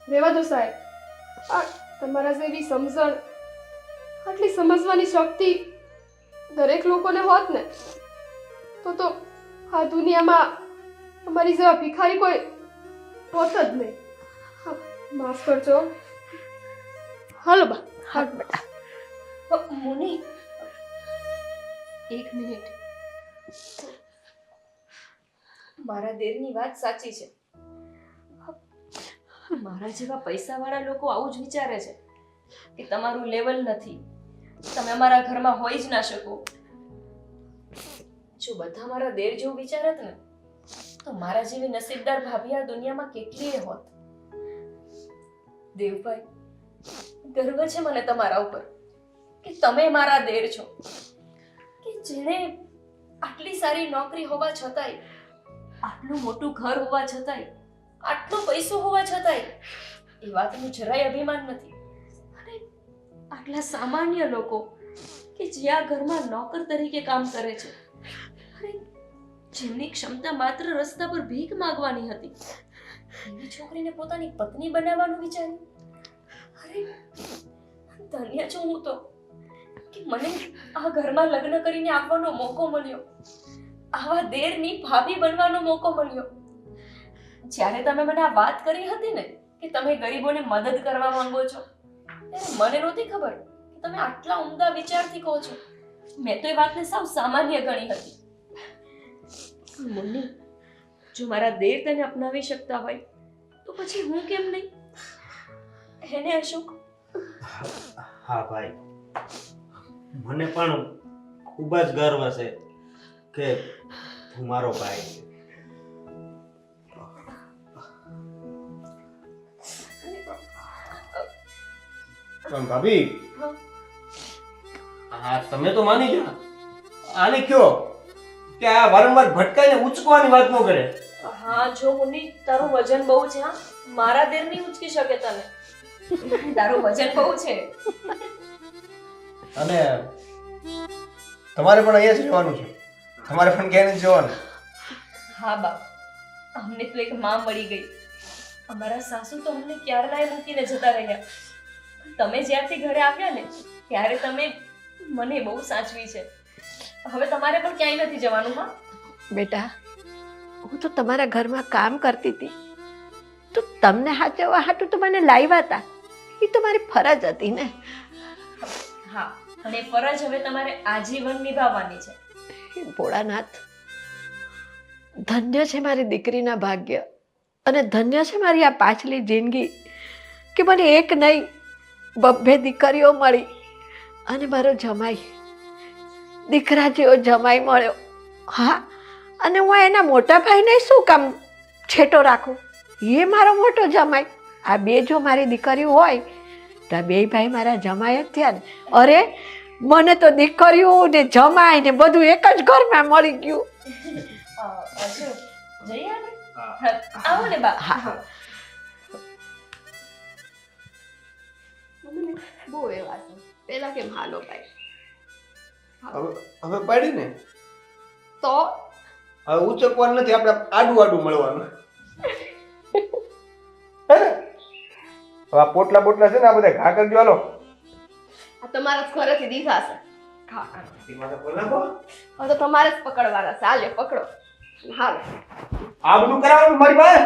રેવા દો સાહેબ. આ તમારા જેવી સમજણ, આટલી સમજવાની શક્તિ દરેક લોકોને હોત ને તો આ દુનિયામાં અમારી જેવા ભિખારી કોઈ હોત જ નહીં. માફ કરજો. હાલો બા. હા બેટા. મુનિ, એક મિનિટ. મારા દેરની વાત સાચી છે. મારા જેવા પૈસાવાળા લોકો આવું જ વિચારે છે કે તમારું લેવલ નથી, તમે અમારા ઘરમાં હોઈ જ ના શકો. જો બધા મારા દેર જેવું વિચારત ને તો મારા જેવી નસીબદાર ભાભી આ દુનિયામાં કેટલીય હોત. દેવભાઈ, ગર્વ છે મને તમારા ઉપર કે તમે મારા દેર છો, કે જેણે આટલી સારી નોકરી હોવા છતાંય, આટલું મોટું ઘર હોવા છતાંય, આટલો પૈસો હોવા છતાંય એ વાતનું જરાય અભિમાન નથી. અને આટલા સામાન્ય લોકો કે જે આ ઘરમાં નોકર તરીકે કામ કરે છે, અરે જેમની ક્ષમતા માત્ર રસ્તા પર ભીખ માંગવાની હતી, એવી છોકરીને પોતાની પત્ની બનાવવાનું વિચાર્યું. અરે ધન્ય છું હું તો કે મને આ ઘરમાં લગ્ન કરીને આવવાનો મોકો મળ્યો, આવા દેરની ભાભી બનવાનો મોકો મળ્યો. જ્યારે તમે મને આ વાત કરી હતી ને કે તમે ગરીબોને મદદ કરવા માંગો છો, ત્યારે મને નહોતી ખબર કે તમે આટલા ઉમદા વિચારથી કહો છો. મેં તો એ વાતને સાવ સામાન્ય ગણી હતી. મુન્ની, જો મારા દેર તેને અપનાવી શકતા હોય તો પછી હું કેમ નહીં? એને અશોક? હા ભાઈ, મને પણ ખૂબ જ ગર્વ છે કે તું મારો ભાઈ છે. પણ ભાભી, હા તમે તો માની ગયા, આને કયો કે આ વારંવાર ભટકાઈને ઉચકવાની વાત ન કરે. હા જો મુન્ની તારું વજન બહુ છે હા મારા દેર નહીં ઉચકી શકે તને તારું વજન બહુ છે અને તમારે પણ અહીંયા જ રહેવાનું છે, તમારે પણ ક્યાંય નથી જવાનું. હા બાપ અમને તો એક માં મળી ગઈ. અમારા સાસુ તો અમને ક્યારનાય મૂકીને જતા રહ્યા. તમે જ્યારથી ઘરે આવ્યા ને ત્યારે તમે મને બહુ સાચવી છે. હવે તમારે પણ ક્યાંય નથી જવાનું હા. બેટા હું તો તમારા ઘરમાં કામ કરતી હતી તો તમને સાચવવા હાટું તો મને લાવ્યા હતા. એ તો મારી ફરજ હતી ને. હા અને ફરજ હવે તમારે આજીવન નિભાવવાની છે. હે ભોળાનાથ, ધન્ય છે મારી દીકરીના ભાગ્ય અને ધન્ય છે મારી આ પાછલી જિંદગી કે મને એક નહીં બબ્બે દીકરીઓ મળી અને મારો જમાઈ દીકરા જેવો જમાઈ મળ્યો. હા અને હું એના મોટા ભાઈને શું કામ છેટો રાખું? એ મારો મોટો જમાઈ. આ બે જો મારી દીકરીઓ હોય તો આ બે ભાઈ મારા જમાઈ જ થયા ને. અરે મને તો દીકરીઓ ને જમાઈ ને બધું એક જ ઘરમાં મળી ગયું. અજુ જઈએ આપણે? આવો ને બા. હા બહુ એવા છે પેલા કેમ હાલો ભાઈ હવે પાડી ને તો હવે ઉચકવાનું નથી, આપણે આડું આડું મળવાનું. હે ને? હવે આ પોટલા બોટલા છે ને આ બધા ઘા કરજો હાલો. આ તમારા જ ઘરેથી દીધા છે. એમાં તો બોલ નાખો. હવે તો તમારે જ પકડવાના છે. હાલે પકડો હાલો. આ બધું કરાવવાનું મારી પાસે.